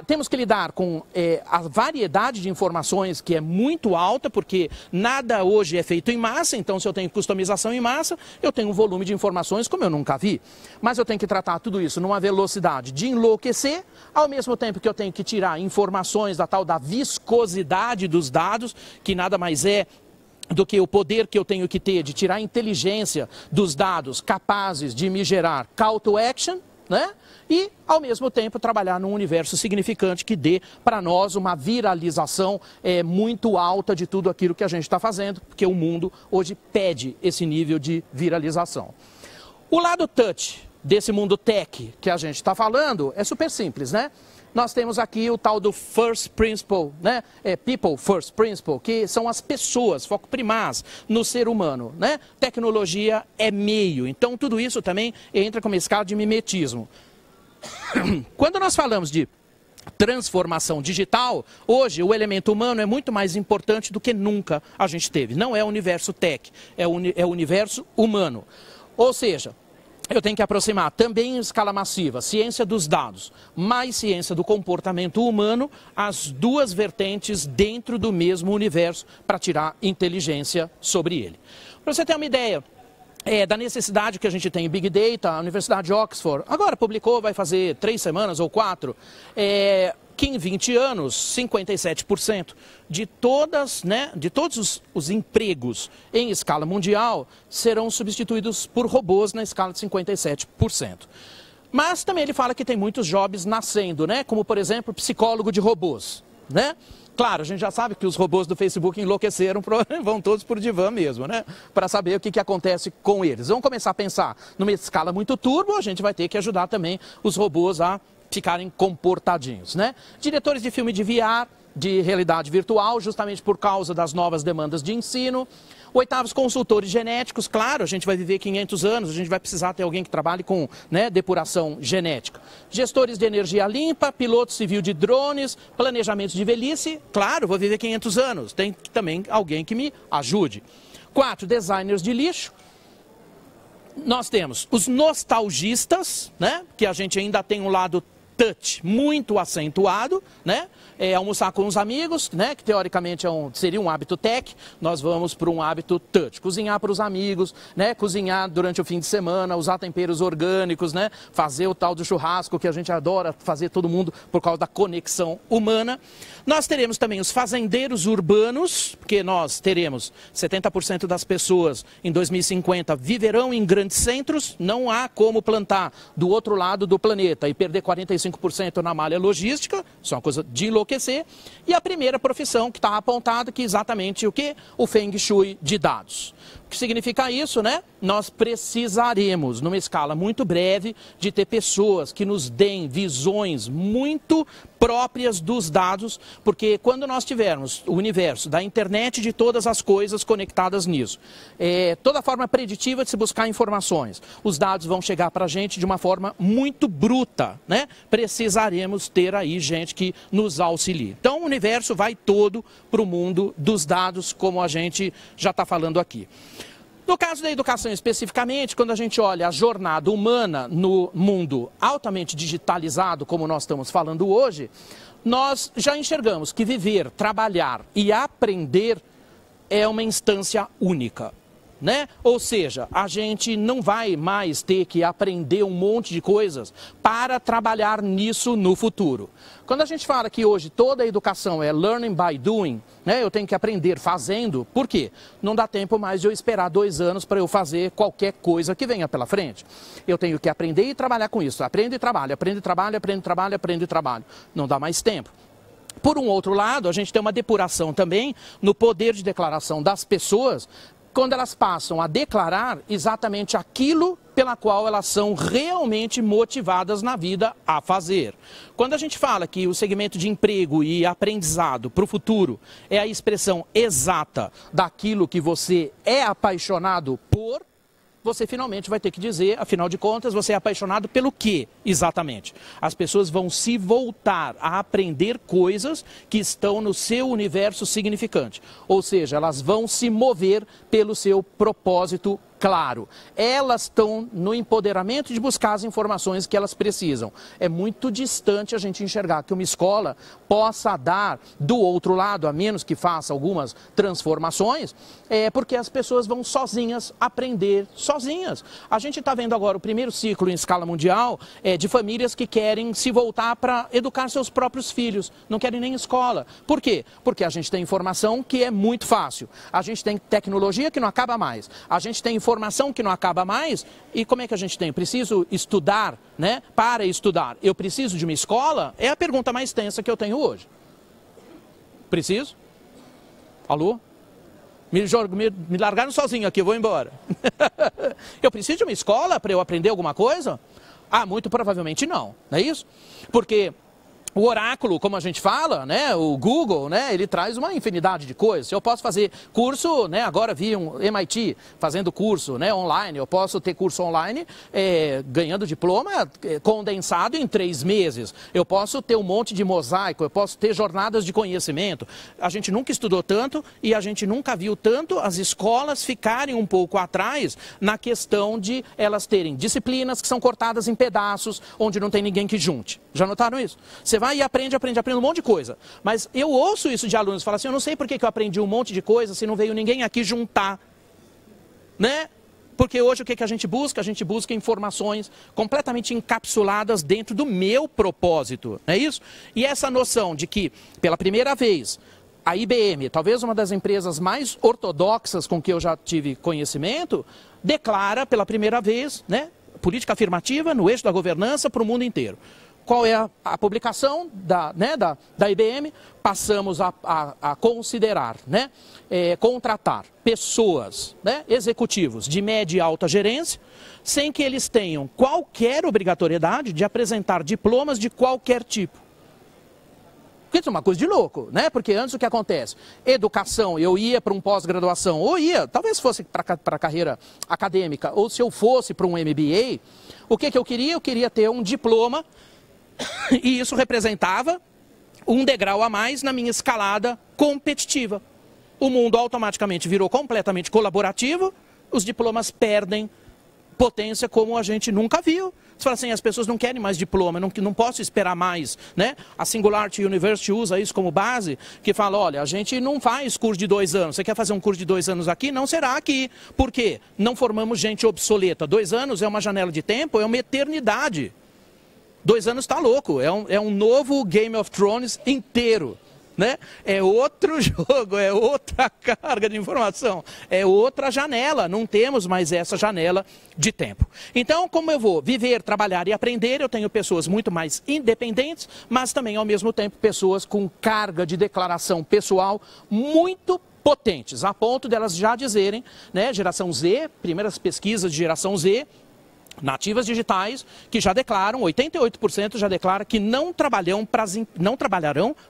Temos que lidar com a variedade de informações que é muito alta, porque nada hoje é feito em massa, então se eu tenho customização em massa, eu tenho um volume de informações como eu nunca vi. Mas eu tenho que tratar tudo isso numa velocidade de enlouquecer, ao mesmo tempo que eu tenho que tirar informações da tal da viscosidade dos dados, que nada mais é do que o poder que eu tenho que ter de tirar a inteligência dos dados capazes de me gerar call to action, né? E, ao mesmo tempo, trabalhar num universo significante que dê para nós uma viralização muito alta de tudo aquilo que a gente está fazendo, porque o mundo hoje pede esse nível de viralização. O lado touch desse mundo tech que a gente está falando é super simples, né? nós temos aqui o tal do First Principle, né? People First Principle, que são as pessoas, foco primaz no ser humano, né? Tecnologia é meio, então tudo isso também entra como escala de mimetismo. Quando nós falamos de transformação digital, hoje o elemento humano é muito mais importante do que nunca a gente teve. Não é o universo tech, é o universo humano. Ou seja, eu tenho que aproximar também em escala massiva, ciência dos dados, mais ciência do comportamento humano, as duas vertentes dentro do mesmo universo para tirar inteligência sobre ele. Para você ter uma ideia da necessidade que a gente tem em Big Data, a Universidade de Oxford agora publicou, vai fazer 3 semanas ou 4, que em 20 anos, 57% de todos os empregos em escala mundial serão substituídos por robôs na escala de 57%. Mas também ele fala que tem muitos jobs nascendo, né? Como por exemplo, psicólogo de robôs, né? Claro, a gente já sabe que os robôs do Facebook enlouqueceram, vão todos por divã mesmo, né? Para saber o que acontece com eles. Vamos começar a pensar numa escala muito turbo, a gente vai ter que ajudar também os robôs a ficarem comportadinhos, né? Diretores de filme de VR, de realidade virtual, justamente por causa das novas demandas de ensino. Oitavos, consultores genéticos, claro, a gente vai viver 500 anos, a gente vai precisar ter alguém que trabalhe com, né, depuração genética. Gestores de energia limpa, piloto civil de drones, planejamento de velhice, claro, vou viver 500 anos, tem também alguém que me ajude. 4, designers de lixo. Nós temos os nostalgistas, né, que a gente ainda tem um lado touch muito acentuado, né? Almoçar com os amigos, né? Que teoricamente seria um hábito tech, nós vamos para um hábito touch. Cozinhar para os amigos, né? Cozinhar durante o fim de semana, usar temperos orgânicos, né? Fazer o tal do churrasco que a gente adora fazer todo mundo por causa da conexão humana. Nós teremos também os fazendeiros urbanos, porque nós teremos 70% das pessoas em 2050 viverão em grandes centros, não há como plantar do outro lado do planeta e perder 45% na malha logística, isso é uma coisa de enlouquecer. E a primeira profissão que está apontada, que é exatamente o que? O Feng Shui de dados. O que significa isso, né? Nós precisaremos, numa escala muito breve, de ter pessoas que nos deem visões muito próprias dos dados, porque quando nós tivermos o universo da internet de todas as coisas conectadas nisso, toda forma preditiva de se buscar informações, os dados vão chegar para a gente de uma forma muito bruta, né? Precisaremos ter aí gente que nos auxilie. Então o universo vai todo para o mundo dos dados, como a gente já está falando aqui. No caso da educação especificamente, quando a gente olha a jornada humana no mundo altamente digitalizado, como nós estamos falando hoje, nós já enxergamos que viver, trabalhar e aprender é uma instância única, né? Ou seja, a gente não vai mais ter que aprender um monte de coisas para trabalhar nisso no futuro. Quando a gente fala que hoje toda a educação é learning by doing, né? Eu tenho que aprender fazendo, por quê? Não dá tempo mais de eu esperar 2 anos para eu fazer qualquer coisa que venha pela frente. Eu tenho que aprender e trabalhar com isso. Aprende e trabalha, aprende e trabalha, aprende e trabalha, aprende e trabalha. Não dá mais tempo. Por um outro lado, a gente tem uma depuração também no poder de declaração das pessoas, quando elas passam a declarar exatamente aquilo pela qual elas são realmente motivadas na vida a fazer. Quando a gente fala que o segmento de emprego e aprendizado para o futuro é a expressão exata daquilo que você é apaixonado por, você finalmente vai ter que dizer, afinal de contas, você é apaixonado pelo quê exatamente? As pessoas vão se voltar a aprender coisas que estão no seu universo significante. Ou seja, elas vão se mover pelo seu propósito claro. Elas estão no empoderamento de buscar as informações que elas precisam. É muito distante a gente enxergar que uma escola possa dar do outro lado, a menos que faça algumas transformações, porque as pessoas vão sozinhas aprender sozinhas. A gente está vendo agora o primeiro ciclo em escala mundial de famílias que querem se voltar para educar seus próprios filhos, não querem nem escola. Por quê? Porque a gente tem informação que é muito fácil, a gente tem tecnologia que não acaba mais, a gente tem informação que não acaba mais, e como é que a gente tem? Preciso estudar, né? Para estudar, eu preciso de uma escola? É a pergunta mais tensa que eu tenho hoje. Preciso? Alô? Me largaram sozinho aqui, eu vou embora. Eu preciso de uma escola para eu aprender alguma coisa? Ah, muito provavelmente não, não é isso? Porque O oráculo, como a gente fala, né, o Google, né, ele traz uma infinidade de coisas. Eu posso fazer curso, né, agora vi um MIT fazendo curso, né, online. Eu posso ter curso online ganhando diploma condensado em 3 meses. Eu posso ter um monte de mosaico, eu posso ter jornadas de conhecimento. A gente nunca estudou tanto e a gente nunca viu tanto as escolas ficarem um pouco atrás na questão de elas terem disciplinas que são cortadas em pedaços, onde não tem ninguém que junte. Já notaram isso? Você vai e aprende um monte de coisa. Mas eu ouço isso de alunos, falam assim, eu não sei por que eu aprendi um monte de coisa se não veio ninguém aqui juntar. Né? Porque hoje o que a gente busca? A gente busca informações completamente encapsuladas dentro do meu propósito. Não é isso? E essa noção de que, pela primeira vez, a IBM, talvez uma das empresas mais ortodoxas com que eu já tive conhecimento, declara pela primeira vez, né, política afirmativa no eixo da governança para o mundo inteiro. Qual é a publicação da IBM? Passamos a considerar, né, contratar pessoas, né, executivos de média e alta gerência, sem que eles tenham qualquer obrigatoriedade de apresentar diplomas de qualquer tipo. Isso é uma coisa de louco, né? Porque antes o que acontece? Educação, eu ia para um pós-graduação, ou ia, talvez fosse para a carreira acadêmica, ou se eu fosse para um MBA, o que eu queria? Eu queria ter um diploma. E isso representava um degrau a mais na minha escalada competitiva. O mundo automaticamente virou completamente colaborativo, os diplomas perdem potência como a gente nunca viu. Você fala assim, as pessoas não querem mais diploma, não posso esperar mais, né? A Singularity University usa isso como base, que fala, olha, a gente não faz curso de 2 anos, você quer fazer um curso de 2 anos aqui? Não será aqui. Por quê? Não formamos gente obsoleta. 2 anos é uma janela de tempo, é uma eternidade. 2 anos está louco, é um novo Game of Thrones inteiro, né? É outro jogo, é outra carga de informação, é outra janela, não temos mais essa janela de tempo. Então, como eu vou viver, trabalhar e aprender, eu tenho pessoas muito mais independentes, mas também, ao mesmo tempo, pessoas com carga de declaração pessoal muito potentes, a ponto delas já dizerem, né, geração Z, primeiras pesquisas de geração Z, nativas digitais, que já declaram, 88% já declara que não trabalharão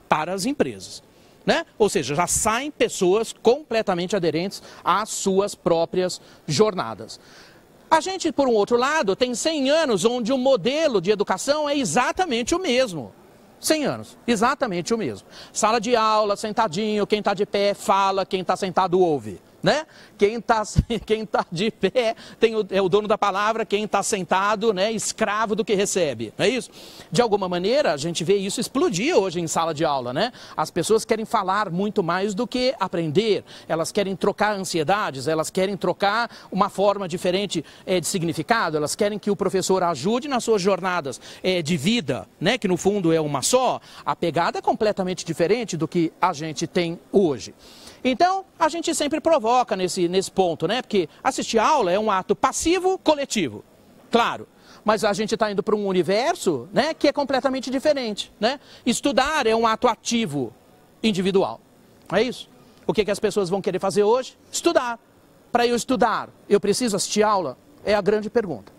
para as empresas. Né? Ou seja, já saem pessoas completamente aderentes às suas próprias jornadas. A gente, por um outro lado, tem 100 anos onde o modelo de educação é exatamente o mesmo. 100 anos, exatamente o mesmo. Sala de aula, sentadinho, quem está de pé fala, quem está sentado ouve. Né? Quem tá de pé é o dono da palavra, quem está sentado, né, escravo do que recebe, não é isso? De alguma maneira, a gente vê isso explodir hoje em sala de aula, né? As pessoas querem falar muito mais do que aprender, elas querem trocar ansiedades, elas querem trocar uma forma diferente de significado, elas querem que o professor ajude nas suas jornadas de vida, né, que no fundo é uma só. A pegada é completamente diferente do que a gente tem hoje. Então, a gente sempre provoca nesse ponto, né? Porque assistir aula é um ato passivo coletivo, claro. Mas a gente está indo para um universo, né, que é completamente diferente, né? Estudar é um ato ativo individual, é isso? O que as pessoas vão querer fazer hoje? Estudar. Para eu estudar, eu preciso assistir aula? É a grande pergunta.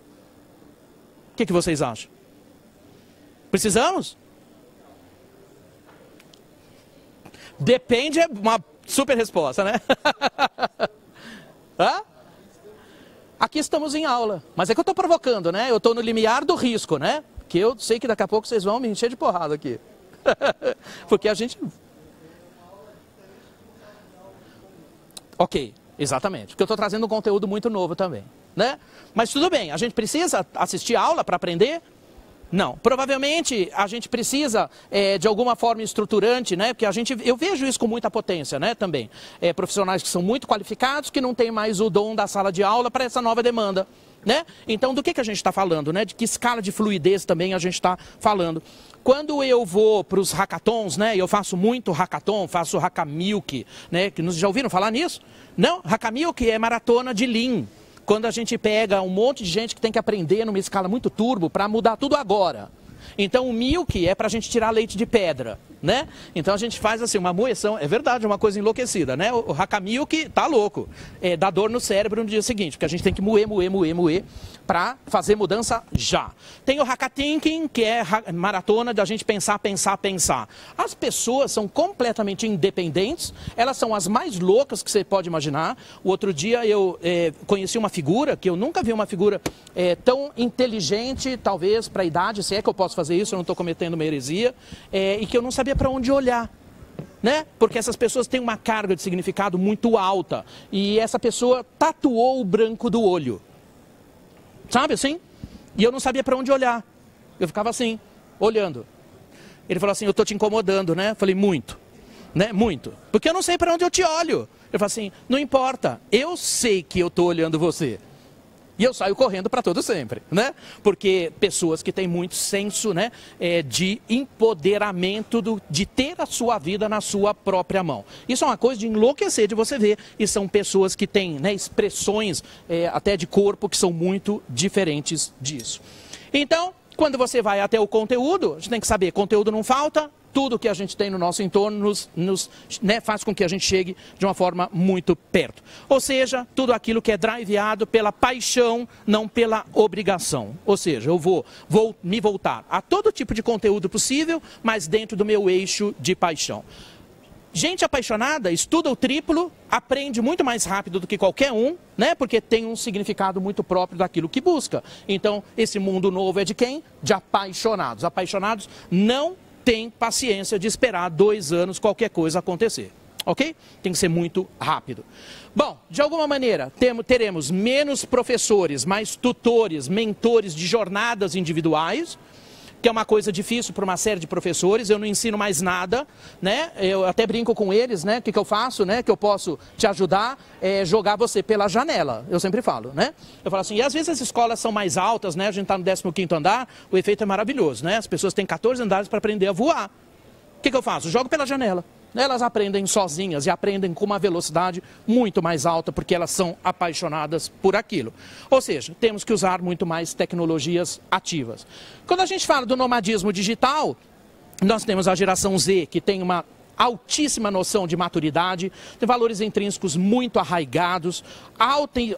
O que vocês acham? Precisamos? Depende, é uma super resposta, né? Hã? Aqui estamos em aula, mas é que eu estou provocando, né? Eu estou no limiar do risco, né? Que eu sei que daqui a pouco vocês vão me encher de porrada aqui. Porque a gente... Ok, exatamente. Porque eu estou trazendo um conteúdo muito novo também, né? Mas tudo bem, a gente precisa assistir aula para aprender? Não, provavelmente a gente precisa de alguma forma estruturante, né? Porque eu vejo isso com muita potência, né? Também profissionais que são muito qualificados, que não têm mais o dom da sala de aula para essa nova demanda, né? Então, do que a gente está falando, né? De que escala de fluidez também a gente está falando? Quando eu vou para os hackathons, né? Eu faço muito hackathon, faço Hakamilk, né? Que já ouviram falar nisso? Não, Hakamilk é maratona de Lean. Quando a gente pega um monte de gente que tem que aprender numa escala muito turbo para mudar tudo agora. Então o milk é para a gente tirar leite de pedra, né? Então a gente faz assim uma moeção, é verdade, uma coisa enlouquecida, né? O Hakka-milk tá louco, dá dor no cérebro no dia seguinte, porque a gente tem que moer para fazer mudança já. Tem o Hakka Thinking, que é maratona da gente pensar. As pessoas são completamente independentes, elas são as mais loucas que você pode imaginar. O outro dia eu conheci uma figura, que eu nunca vi uma figura tão inteligente, talvez para a idade, se é que eu posso fazer isso, eu não estou cometendo uma heresia, e que eu não sabia para onde olhar. Né? Porque essas pessoas têm uma carga de significado muito alta, e essa pessoa tatuou o branco do olho. Sabe assim? E eu não sabia para onde olhar. Eu ficava assim, olhando. Ele falou assim, eu estou te incomodando, né? Eu falei, muito. Né? Muito. Porque eu não sei para onde eu te olho. Ele falou assim, não importa, eu sei que eu estou olhando você. E eu saio correndo para todo sempre, né? Porque pessoas que têm muito senso, né, de empoderamento, de ter a sua vida na sua própria mão. Isso é uma coisa de enlouquecer de você ver. E são pessoas que têm, né, expressões até de corpo que são muito diferentes disso. Então, quando você vai até o conteúdo, a gente tem que saber, conteúdo não falta. Tudo que a gente tem no nosso entorno né, faz com que a gente chegue de uma forma muito perto. Ou seja, tudo aquilo que é driveado pela paixão, não pela obrigação. Ou seja, eu vou me voltar a todo tipo de conteúdo possível, mas dentro do meu eixo de paixão. Gente apaixonada estuda o triplo, aprende muito mais rápido do que qualquer um, né? Porque tem um significado muito próprio daquilo que busca. Então, esse mundo novo é de quem? De apaixonados. Apaixonados não tem paciência de esperar 2 anos qualquer coisa acontecer, ok? Tem que ser muito rápido. Bom, de alguma maneira, teremos menos professores, mais tutores, mentores de jornadas individuais, que é uma coisa difícil para uma série de professores. Eu não ensino mais nada, né? Eu até brinco com eles, né? O que eu faço, né? Que eu posso te ajudar jogar você pela janela. Eu sempre falo, né? Eu falo assim, e às vezes as escolas são mais altas, né? A gente está no 15º andar, o efeito é maravilhoso, né? As pessoas têm 14 andares para aprender a voar. O que eu faço? Jogo pela janela. Elas aprendem sozinhas e aprendem com uma velocidade muito mais alta, porque elas são apaixonadas por aquilo. Ou seja, temos que usar muito mais tecnologias ativas. Quando a gente fala do nomadismo digital, nós temos a geração Z, que tem uma altíssima noção de maturidade, tem valores intrínsecos muito arraigados,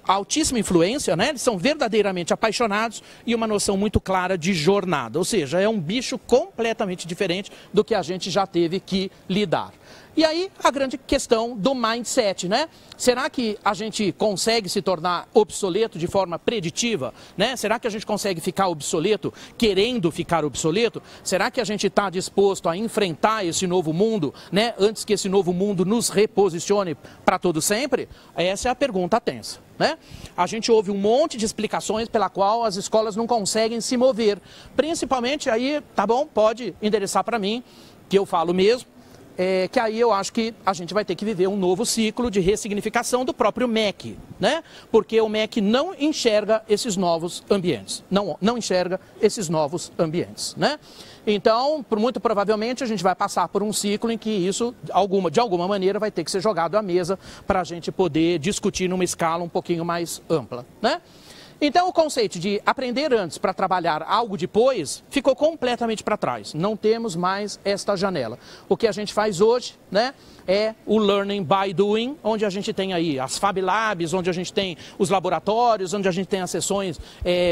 altíssima influência, né? Eles são verdadeiramente apaixonados e uma noção muito clara de jornada. Ou seja, é um bicho completamente diferente do que a gente já teve que lidar. E aí, a grande questão do mindset, né? Será que a gente consegue se tornar obsoleto de forma preditiva, né? Será que a gente consegue ficar obsoleto querendo ficar obsoleto? Será que a gente está disposto a enfrentar esse novo mundo, né? Antes que esse novo mundo nos reposicione para todo sempre? Essa é a pergunta tensa, né? A gente ouve um monte de explicações pela qual as escolas não conseguem se mover. Principalmente aí, tá bom, pode endereçar para mim, que eu falo mesmo. Que aí eu acho que a gente vai ter que viver um novo ciclo de ressignificação do próprio MEC, né? Porque o MEC não enxerga esses novos ambientes, não enxerga esses novos ambientes, né? Então, muito provavelmente, a gente vai passar por um ciclo em que isso, de alguma maneira, vai ter que ser jogado à mesa para a gente poder discutir numa escala um pouquinho mais ampla, né? Então, o conceito de aprender antes para trabalhar algo depois ficou completamente para trás. Não temos mais esta janela. O que a gente faz hoje, né, é o Learning by Doing, onde a gente tem aí as Fab Labs, onde a gente tem os laboratórios, onde a gente tem as sessões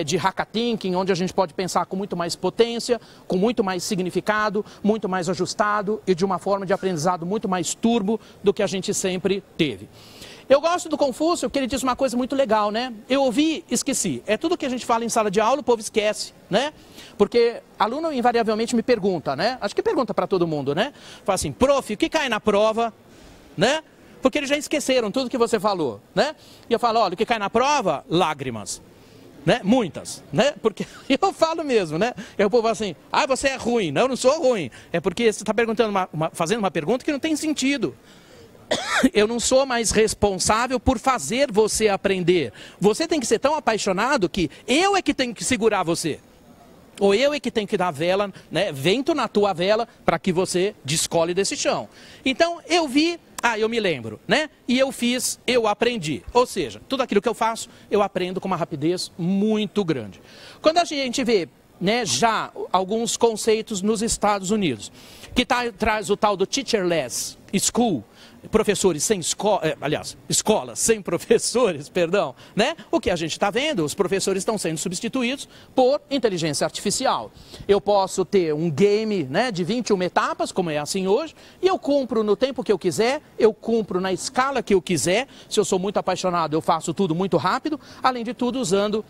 de Hakka Thinking, onde a gente pode pensar com muito mais potência, com muito mais significado, muito mais ajustado e de uma forma de aprendizado muito mais turbo do que a gente sempre teve. Eu gosto do Confúcio, porque ele diz uma coisa muito legal, né? Eu ouvi, esqueci. É tudo que a gente fala em sala de aula, o povo esquece, né? Porque aluno invariavelmente me pergunta, né? Acho que pergunta para todo mundo, né? Fala assim, prof, o que cai na prova, né? Porque eles já esqueceram tudo que você falou, né? E eu falo, olha, o que cai na prova? Lágrimas. Né? Muitas, né? Porque eu falo mesmo, né? E o povo fala assim, ah, você é ruim. Não, eu não sou ruim. É porque você está perguntando fazendo uma pergunta que não tem sentido. Eu não sou mais responsável por fazer você aprender. Você tem que ser tão apaixonado que eu é que tenho que segurar você. Ou eu é que tenho que dar vela, né, vento na tua vela para que você descole desse chão. Então eu vi, eu me lembro, né? E eu fiz, eu aprendi. Ou seja, tudo aquilo que eu faço, eu aprendo com uma rapidez muito grande. Quando a gente vê né, já alguns conceitos nos Estados Unidos, que traz o tal do teacherless school, professores sem escola, escolas sem professores, perdão, né? O que a gente está vendo, os professores estão sendo substituídos por inteligência artificial. Eu posso ter um game, né, de 21 etapas, como é assim hoje, e eu cumpro no tempo que eu quiser, eu cumpro na escala que eu quiser. Se eu sou muito apaixonado, eu faço tudo muito rápido, além de tudo usando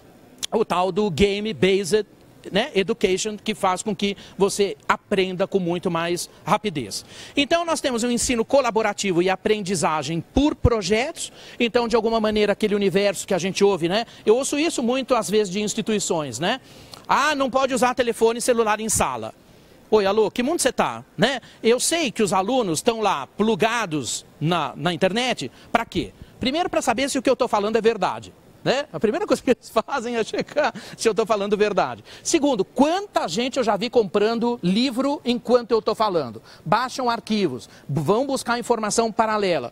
o tal do game-based, né, education, que faz com que você aprenda com muito mais rapidez. Então nós temos um ensino colaborativo e aprendizagem por projetos. Então, de alguma maneira, aquele universo que a gente ouve, né? Eu ouço isso muito às vezes de instituições, né? Ah, não pode usar telefone e celular em sala. Oi, alô, que mundo você está? Né? Eu sei que os alunos estão lá plugados na internet. Para quê? Primeiro, para saber se o que eu estou falando é verdade. Né? A primeira coisa que eles fazem é checar se eu estou falando verdade. Segundo, quanta gente eu já vi comprando livro enquanto eu estou falando. Baixam arquivos, vão buscar informação paralela.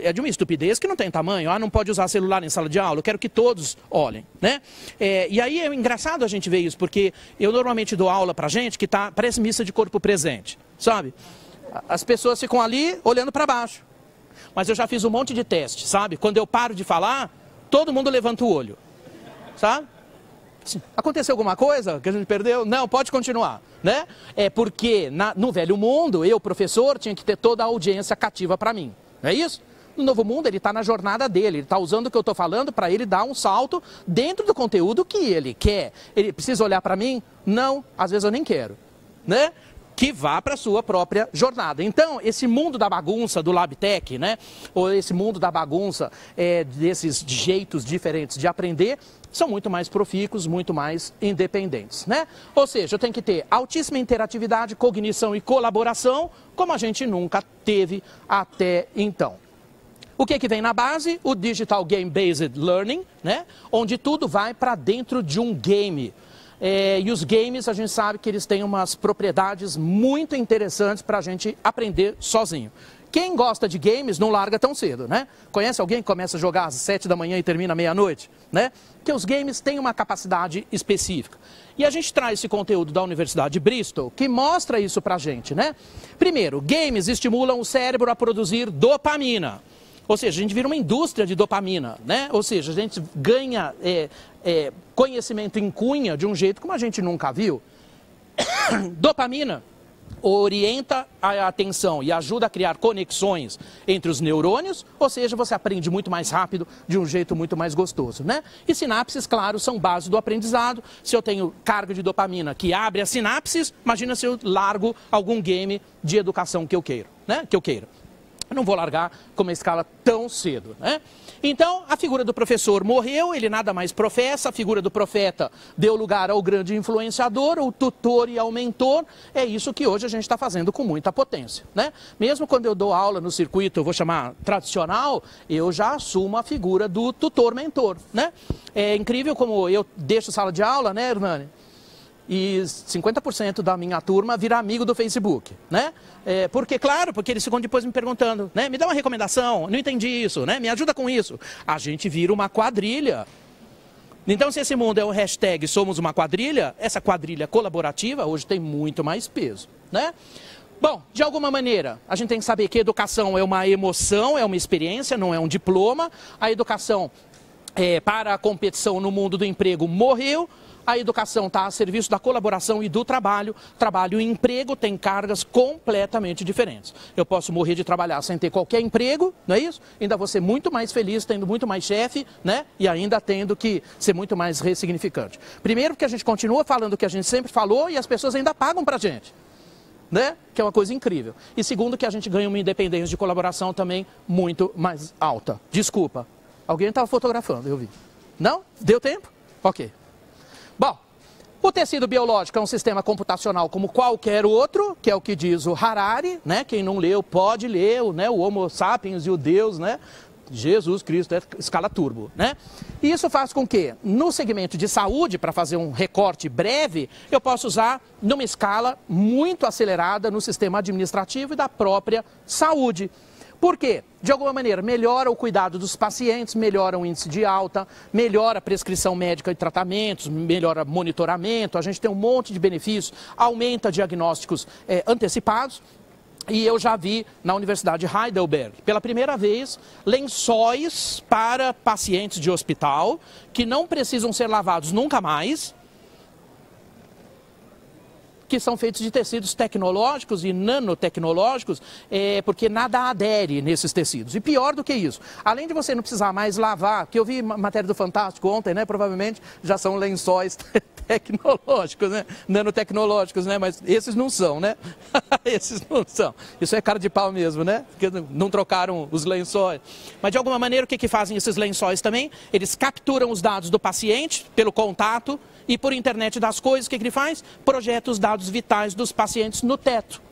É de uma estupidez que não tem tamanho. Ah, não pode usar celular em sala de aula, eu quero que todos olhem. Né? E aí é engraçado a gente ver isso, porque eu normalmente dou aula para gente que parece missa de corpo presente, sabe? As pessoas ficam ali olhando para baixo. Mas eu já fiz um monte de teste, sabe? Quando eu paro de falar, todo mundo levanta o olho, sabe? Aconteceu alguma coisa que a gente perdeu? Não, pode continuar, né? É porque no velho mundo, eu, professor, tinha que ter toda a audiência cativa para mim, não é isso? No novo mundo, ele está na jornada dele, ele está usando o que eu estou falando para ele dar um salto dentro do conteúdo que ele quer. Ele precisa olhar para mim? Não, às vezes eu nem quero, né? Que vá para a sua própria jornada. Então, esse mundo da bagunça do LabTech, né? Ou esse mundo da bagunça desses jeitos diferentes de aprender, são muito mais profícuos, muito mais independentes, né? Ou seja, eu tenho que ter altíssima interatividade, cognição e colaboração, como a gente nunca teve até então. O que vem na base? O Digital Game Based Learning, né? Onde tudo vai para dentro de um game. E os games, a gente sabe que eles têm umas propriedades muito interessantes para a gente aprender sozinho. Quem gosta de games não larga tão cedo, né? Conhece alguém que começa a jogar às 7 da manhã e termina meia-noite, né? Porque os games têm uma capacidade específica. E a gente traz esse conteúdo da Universidade de Bristol, que mostra isso para a gente, né? Primeiro, games estimulam o cérebro a produzir dopamina. Ou seja, a gente vira uma indústria de dopamina, né? Ou seja, a gente ganha conhecimento em cunha de um jeito como a gente nunca viu. Dopamina orienta a atenção e ajuda a criar conexões entre os neurônios, ou seja, você aprende muito mais rápido, de um jeito muito mais gostoso, né? E sinapses, claro, são base do aprendizado. Se eu tenho carga de dopamina que abre as sinapses, imagina se eu largo algum game de educação que eu queiro, né? Eu não vou largar com uma escala tão cedo, né? Então, a figura do professor morreu, ele nada mais professa, a figura do profeta deu lugar ao grande influenciador, o tutor e ao mentor. É isso que hoje a gente está fazendo com muita potência, né? Mesmo quando eu dou aula no circuito, eu vou chamar tradicional, eu já assumo a figura do tutor-mentor, né? É incrível como eu deixo sala de aula, né, Hernani? E 50% da minha turma vira amigo do Facebook, né? Porque eles ficam depois me perguntando, né? Me dá uma recomendação, não entendi isso, né? Me ajuda com isso. A gente vira uma quadrilha. Então, se esse mundo é o hashtag somos uma quadrilha, essa quadrilha colaborativa hoje tem muito mais peso, né? Bom, de alguma maneira, a gente tem que saber que educação é uma emoção, é uma experiência, não é um diploma. A educação para a competição no mundo do emprego morreu. A educação está a serviço da colaboração e do trabalho. Trabalho e emprego têm cargas completamente diferentes. Eu posso morrer de trabalhar sem ter qualquer emprego, não é isso? Ainda vou ser muito mais feliz, tendo muito mais chefe, né? E ainda tendo que ser muito mais ressignificante. Primeiro, porque a gente continua falando o que a gente sempre falou e as pessoas ainda pagam pra gente, né? Que é uma coisa incrível. E segundo, que a gente ganha uma independência de colaboração também muito mais alta. Desculpa, alguém estava fotografando, eu vi. Não? Deu tempo? Ok. Bom, o tecido biológico é um sistema computacional como qualquer outro, que é o que diz o Harari, né? Quem não leu pode ler, né? O Homo sapiens e o Deus, né? Jesus Cristo, escala turbo, né? E isso faz com que, no segmento de saúde, para fazer um recorte breve, eu possa usar numa escala muito acelerada no sistema administrativo e da própria saúde. Por quê? De alguma maneira, melhora o cuidado dos pacientes, melhora o índice de alta, melhora a prescrição médica e tratamentos, melhora monitoramento, a gente tem um monte de benefícios, aumenta diagnósticos antecipados. E eu já vi na Universidade de Heidelberg, pela primeira vez, lençóis para pacientes de hospital que não precisam ser lavados nunca mais, que são feitos de tecidos tecnológicos e nanotecnológicos, porque nada adere nesses tecidos. E pior do que isso, além de você não precisar mais lavar, que eu vi matéria do Fantástico ontem, né, provavelmente já são lençóis tecnológicos, né, nanotecnológicos, né, mas esses não são, né, esses não são. Isso é cara de pau mesmo, né, porque não trocaram os lençóis. Mas de alguma maneira o que fazem esses lençóis também? Eles capturam os dados do paciente pelo contato, e por internet das coisas, o que ele faz? Projeta os dados vitais dos pacientes no teto.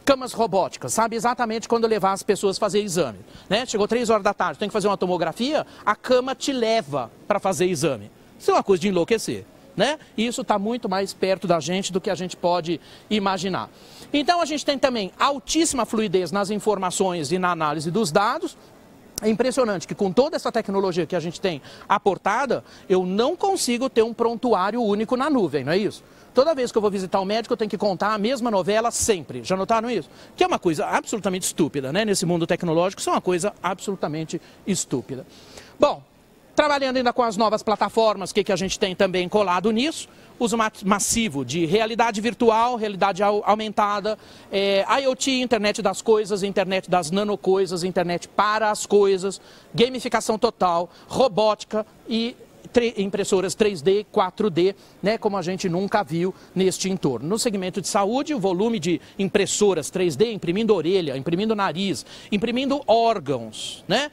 Camas robóticas, sabe exatamente quando levar as pessoas fazer exame. Né? Chegou 3 horas da tarde, tem que fazer uma tomografia, a cama te leva para fazer exame. Isso é uma coisa de enlouquecer. Né? E isso está muito mais perto da gente do que a gente pode imaginar. Então a gente tem também altíssima fluidez nas informações e na análise dos dados. É impressionante que com toda essa tecnologia que a gente tem aportada, eu não consigo ter um prontuário único na nuvem, não é isso? Toda vez que eu vou visitar o médico, eu tenho que contar a mesma novela sempre. Já notaram isso? Que é uma coisa absolutamente estúpida, né? Nesse mundo tecnológico, isso é uma coisa absolutamente estúpida. Bom, trabalhando ainda com as novas plataformas, o que a gente tem também colado nisso? Uso massivo de realidade virtual, realidade aumentada, IoT, internet das coisas, internet das nanocoisas, internet para as coisas, gamificação total, robótica e impressoras 3D, 4D, né, como a gente nunca viu neste entorno. No segmento de saúde, o volume de impressoras 3D, imprimindo orelha, imprimindo nariz, imprimindo órgãos, né?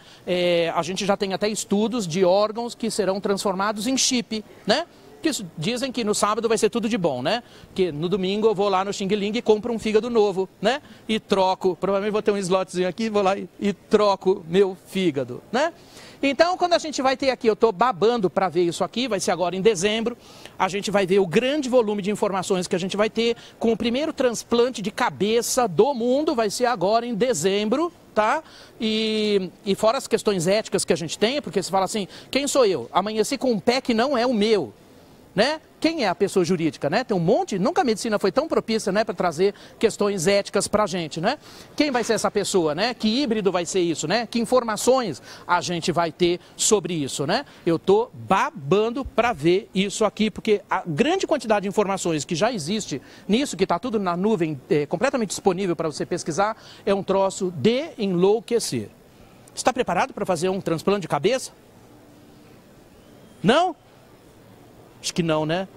A gente já tem até estudos de órgãos que serão transformados em chip, né? Que dizem que no sábado vai ser tudo de bom, né? Que no domingo eu vou lá no Xing Ling e compro um fígado novo, né? E troco, provavelmente vou ter um slotzinho aqui, vou lá e troco meu fígado, né? Então, quando a gente vai ter aqui, eu estou babando para ver isso aqui, vai ser agora em dezembro, a gente vai ver o grande volume de informações que a gente vai ter com o primeiro transplante de cabeça do mundo, vai ser agora em dezembro, tá? E fora as questões éticas que a gente tem, porque você fala assim, quem sou eu? Amanheci com um pé que não é o meu. Né? Quem é a pessoa jurídica? Né? Tem um monte, nunca a medicina foi tão propícia, né, para trazer questões éticas para a gente. Né? Quem vai ser essa pessoa? Né? Que híbrido vai ser isso? Né? Que informações a gente vai ter sobre isso? Né? Eu estou babando para ver isso aqui, porque a grande quantidade de informações que já existe nisso, que está tudo na nuvem, completamente disponível para você pesquisar, é um troço de enlouquecer. Está preparado para fazer um transplante de cabeça? Não? Acho que não, né?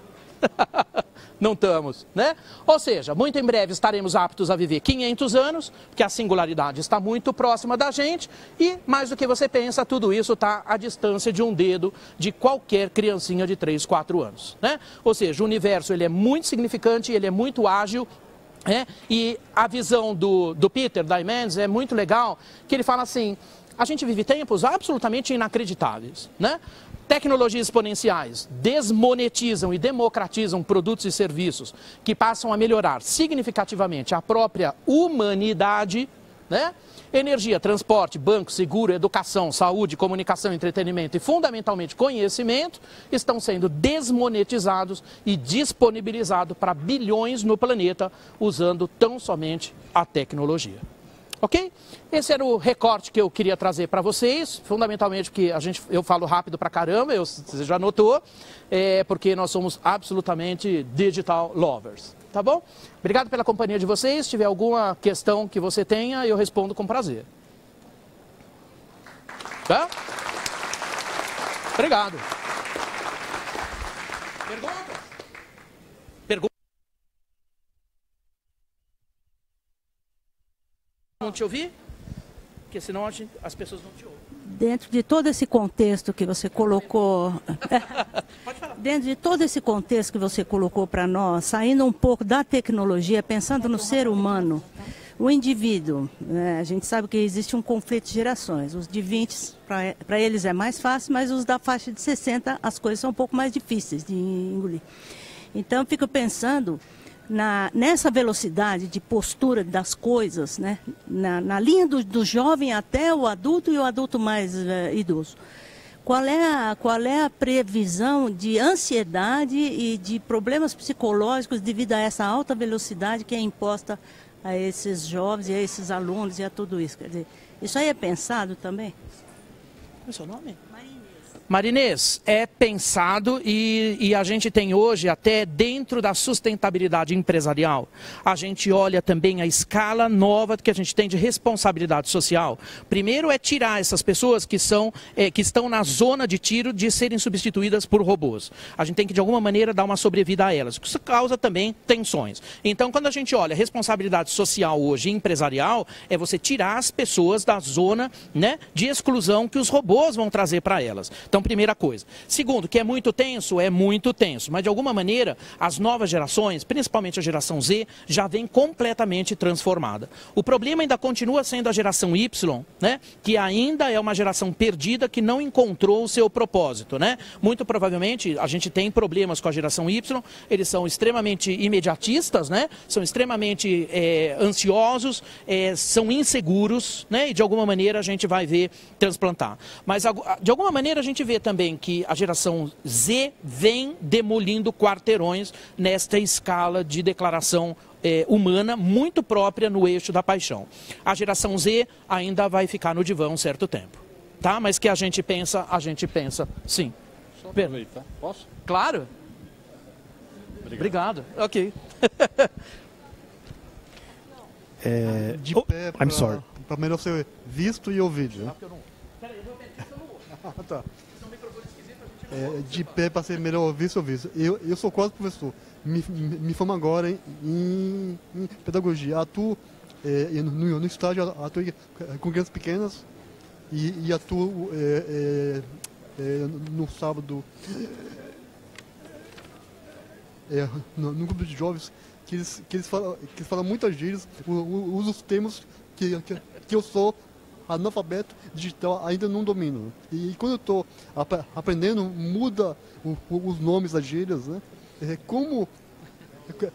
Não estamos, né? Ou seja, muito em breve estaremos aptos a viver 500 anos, porque a singularidade está muito próxima da gente e, mais do que você pensa, tudo isso está à distância de um dedo de qualquer criancinha de 3, 4 anos, né? Ou seja, o universo ele é muito significante, ele é muito ágil, e a visão do Peter Diamandis é muito legal, que ele fala assim, a gente vive tempos absolutamente inacreditáveis, né? Tecnologias exponenciais desmonetizam e democratizam produtos e serviços que passam a melhorar significativamente a própria humanidade, né? Energia, transporte, banco, seguro, educação, saúde, comunicação, entretenimento e fundamentalmente conhecimento estão sendo desmonetizados e disponibilizados para bilhões no planeta usando tão somente a tecnologia. Ok? Esse era o recorte que eu queria trazer para vocês, fundamentalmente porque eu falo rápido pra caramba, você já notou, porque nós somos absolutamente digital lovers, tá bom? Obrigado pela companhia de vocês, se tiver alguma questão que você tenha, eu respondo com prazer. Tá? Obrigado. Pergunta? Pergunta? Não te ouvir? Porque senão as pessoas não te ouvem. Dentro de todo esse contexto que você colocou, dentro de todo esse contexto que você colocou para nós, saindo um pouco da tecnologia, pensando no ser humano, o indivíduo, né, a gente sabe que existe um conflito de gerações. Os de 20, para eles é mais fácil, mas os da faixa de 60, as coisas são um pouco mais difíceis de engolir. Então, eu fico pensando nessa velocidade de postura das coisas, né? Na linha do jovem até o adulto e o adulto mais idoso. Qual é a previsão de ansiedade e de problemas psicológicos devido a essa alta velocidade que é imposta a esses jovens e a esses alunos e a tudo isso? Quer dizer, isso aí é pensado também? Qual é o seu nome? Marinês, é pensado e a gente tem hoje, até dentro da sustentabilidade empresarial, a gente olha também a escala nova que a gente tem de responsabilidade social. Primeiro é tirar essas pessoas que estão na zona de tiro de serem substituídas por robôs. A gente tem que, de alguma maneira, dar uma sobrevida a elas. Isso causa também tensões. Então, quando a gente olha responsabilidade social hoje empresarial, é você tirar as pessoas da zona, né, de exclusão que os robôs vão trazer para elas. Então, primeira coisa. Segundo, que é muito tenso, mas de alguma maneira as novas gerações, principalmente a geração Z, já vem completamente transformada. O problema ainda continua sendo a geração Y, né? Que ainda é uma geração perdida que não encontrou o seu propósito, né? Muito provavelmente a gente tem problemas com a geração Y, eles são extremamente imediatistas, né? São extremamente ansiosos, são inseguros, né? E de alguma maneira a gente vai ver transplantar. Mas de alguma maneira a gente vê também que a geração Z vem demolindo quarteirões nesta escala de declaração humana muito própria no eixo da paixão. A geração Z ainda vai ficar no divã um certo tempo, tá? Mas que a gente pensa, sim. Só aproveitar. Posso? Claro. Obrigado. Ok. De pé para melhor ser visto e ouvido. Né? Tá. De pé para ser melhor visto. Eu sou quase professor. Me formo agora em pedagogia. Atuo no estágio, atuo com crianças pequenas e atuo no sábado no grupo de jovens que eles falam muitas gírias, usam os termos que eu sou analfabeto digital, ainda não domino. E quando eu estou aprendendo, muda os nomes das gírias, né? Como,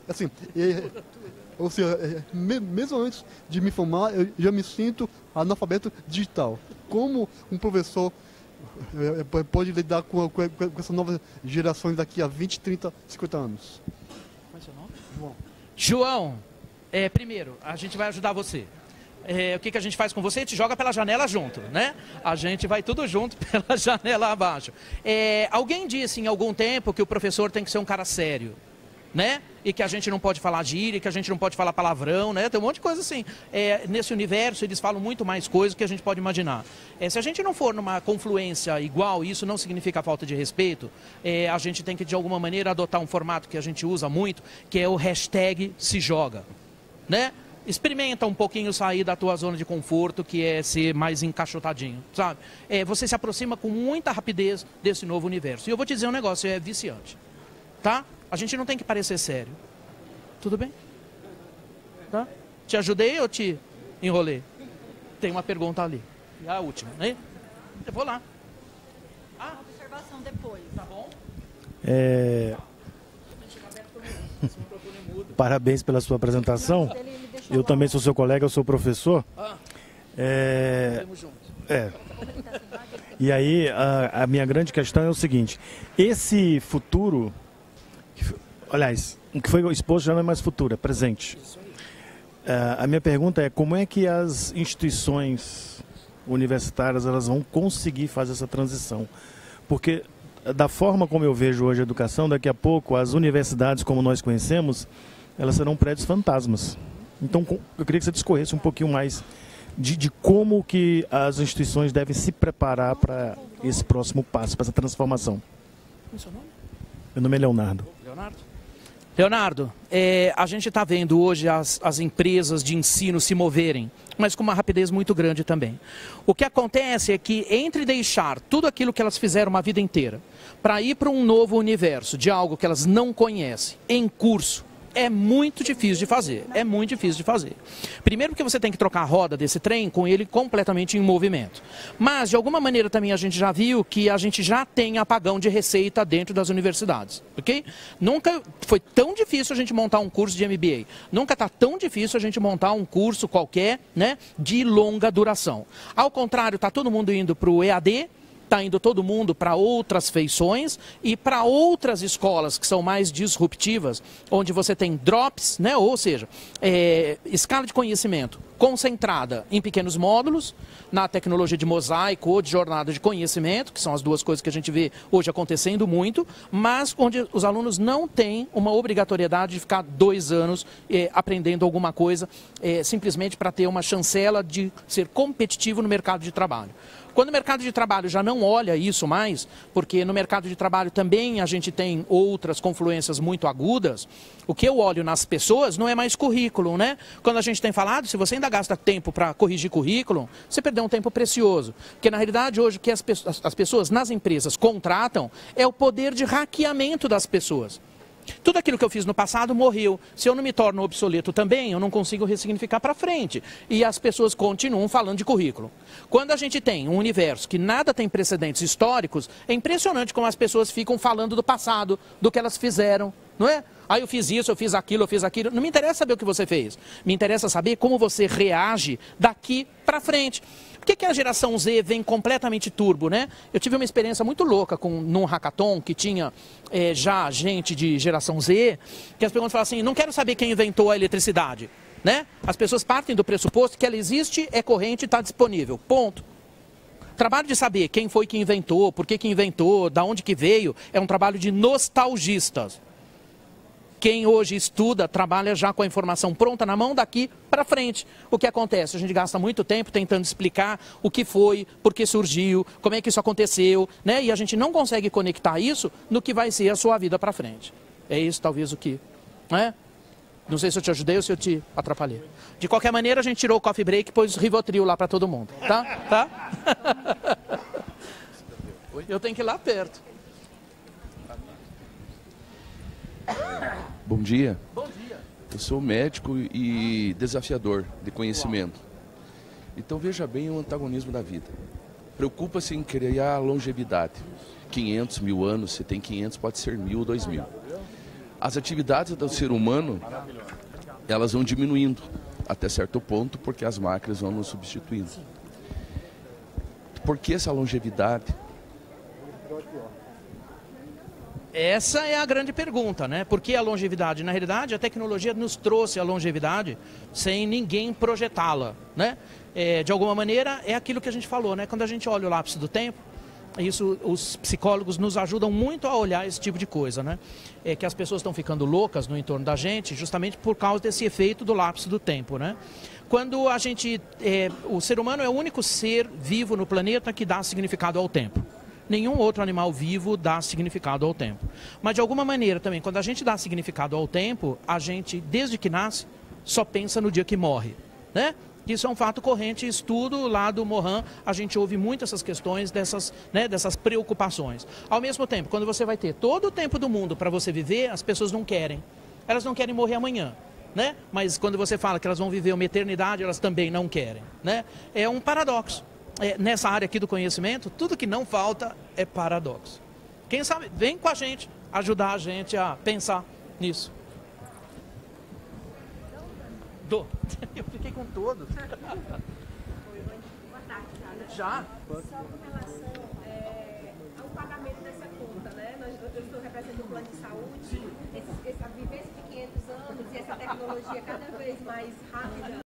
assim, ou seja, mesmo antes de me formar, eu já me sinto analfabeto digital. Como um professor pode lidar com essas novas gerações daqui a 20, 30, 50 anos? Qual é o seu nome? João, primeiro, a gente vai ajudar você. O que a gente faz com você? A gente joga pela janela junto, né? A gente vai tudo junto pela janela abaixo. Alguém disse em algum tempo que o professor tem que ser um cara sério, né? E que a gente não pode falar gíria, que a gente não pode falar palavrão, né? Tem um monte de coisa assim. Nesse universo eles falam muito mais coisas do que a gente pode imaginar. Se a gente não for numa confluência igual, isso não significa falta de respeito, a gente tem que de alguma maneira adotar um formato que a gente usa muito, que é o hashtag se joga, né? Experimenta um pouquinho sair da tua zona de conforto, que é ser mais encaixotadinho, sabe? Você se aproxima com muita rapidez desse novo universo. E eu vou te dizer um negócio, é viciante, tá? A gente não tem que parecer sério. Tudo bem? Tá? Te ajudei ou te enrolei? Tem uma pergunta ali. E a última, né? Eu vou lá. Observação depois. Tá bom? Parabéns pela sua apresentação. Eu também sou seu colega, eu sou professor. E aí, a minha grande questão é o seguinte: esse futuro, aliás, o que foi exposto já não é mais futuro, é presente. A minha pergunta é: como é que as instituições universitárias elas vão conseguir fazer essa transição? Porque da forma como eu vejo hoje a educação, daqui a pouco as universidades como nós conhecemos, elas serão prédios fantasmas. Então eu queria que você discorresse um pouquinho mais de como que as instituições devem se preparar para esse próximo passo, para essa transformação. Qual é o seu nome? Meu nome é Leonardo. Leonardo, a gente está vendo hoje as empresas de ensino se moverem, mas com uma rapidez muito grande também. O que acontece é que entre deixar tudo aquilo que elas fizeram uma vida inteira para ir para um novo universo de algo que elas não conhecem, em curso, É muito difícil de fazer, é muito difícil de fazer. Primeiro porque você tem que trocar a roda desse trem com ele completamente em movimento. Mas, de alguma maneira, também a gente já viu que a gente já tem apagão de receita dentro das universidades, ok? Nunca foi tão difícil a gente montar um curso de MBA. Nunca está tão difícil a gente montar um curso qualquer, né, de longa duração. Ao contrário, está todo mundo indo para o EAD, está indo todo mundo para outras feições e para outras escolas que são mais disruptivas, onde você tem drops, né? Ou seja, escala de conhecimento concentrada em pequenos módulos, na tecnologia de mosaico ou de jornada de conhecimento, que são as duas coisas que a gente vê hoje acontecendo muito, mas onde os alunos não têm uma obrigatoriedade de ficar 2 anos aprendendo alguma coisa, simplesmente para ter uma chancela de ser competitivo no mercado de trabalho. Quando o mercado de trabalho já não olha isso mais, porque no mercado de trabalho também a gente tem outras confluências muito agudas, o que eu olho nas pessoas não é mais currículo, né? Quando a gente tem falado, se você ainda gasta tempo para corrigir currículo, você perdeu um tempo precioso. Porque na realidade hoje o que as pessoas nas empresas contratam é o poder de hackeamento das pessoas. Tudo aquilo que eu fiz no passado morreu. Se eu não me torno obsoleto também, eu não consigo ressignificar para frente. E as pessoas continuam falando de currículo. Quando a gente tem um universo que nada tem precedentes históricos, é impressionante como as pessoas ficam falando do passado, do que elas fizeram, não é? Ah, eu fiz isso, eu fiz aquilo, eu fiz aquilo. Não me interessa saber o que você fez. Me interessa saber como você reage daqui para frente. Por que a geração Z vem completamente turbo, né? Eu tive uma experiência muito louca num hackathon que tinha já gente de geração Z, que as perguntas falam assim, não quero saber quem inventou a eletricidade, né? As pessoas partem do pressuposto que ela existe, é corrente e está disponível, ponto. Trabalho de saber quem foi que inventou, por que inventou, da onde que veio, é um trabalho de nostalgistas. Quem hoje estuda, trabalha já com a informação pronta na mão daqui para frente. O que acontece? A gente gasta muito tempo tentando explicar o que foi, por que surgiu, como é que isso aconteceu, né? E a gente não consegue conectar isso no que vai ser a sua vida para frente. É isso talvez o que, né? Não sei se eu te ajudei ou se eu te atrapalhei. De qualquer maneira, a gente tirou o coffee break e pôs Rivotril lá para todo mundo, tá? Tá? Eu tenho que ir lá perto. Bom dia. Bom dia. Eu sou médico e desafiador de conhecimento. Então veja bem o antagonismo da vida. Preocupa-se em criar longevidade. 500, 1000 anos, se tem 500, pode ser 1000, 2000. As atividades do ser humano, elas vão diminuindo até certo ponto, porque as máquinas vão nos substituindo. Por que essa longevidade? Essa é a grande pergunta, né? Por que a longevidade? Na realidade, a tecnologia nos trouxe a longevidade sem ninguém projetá-la, né? De alguma maneira, é aquilo que a gente falou, né? Quando a gente olha o lapso do tempo, isso, os psicólogos nos ajudam muito a olhar esse tipo de coisa, né? Que as pessoas estão ficando loucas no entorno da gente justamente por causa desse efeito do lapso do tempo, né? Quando a gente... o ser humano é o único ser vivo no planeta que dá significado ao tempo. Nenhum outro animal vivo dá significado ao tempo. Mas, de alguma maneira, também, quando a gente dá significado ao tempo, a gente, desde que nasce, só pensa no dia que morre, né? Isso é um fato corrente, estudo lá do Mohan, a gente ouve muito essas questões, dessas preocupações. Ao mesmo tempo, quando você vai ter todo o tempo do mundo para você viver, as pessoas não querem. Elas não querem morrer amanhã, né? Mas quando você fala que elas vão viver uma eternidade, elas também não querem, né? É um paradoxo. Nessa área aqui do conhecimento, tudo que não falta é paradoxo. Quem sabe, vem com a gente, ajudar a gente a pensar nisso. Eu fiquei com todos. Boa tarde, Já? Só com relação ao pagamento dessa conta, né? Eu estou representando o plano de saúde, essa vivência de 500 anos e essa tecnologia cada vez mais rápida.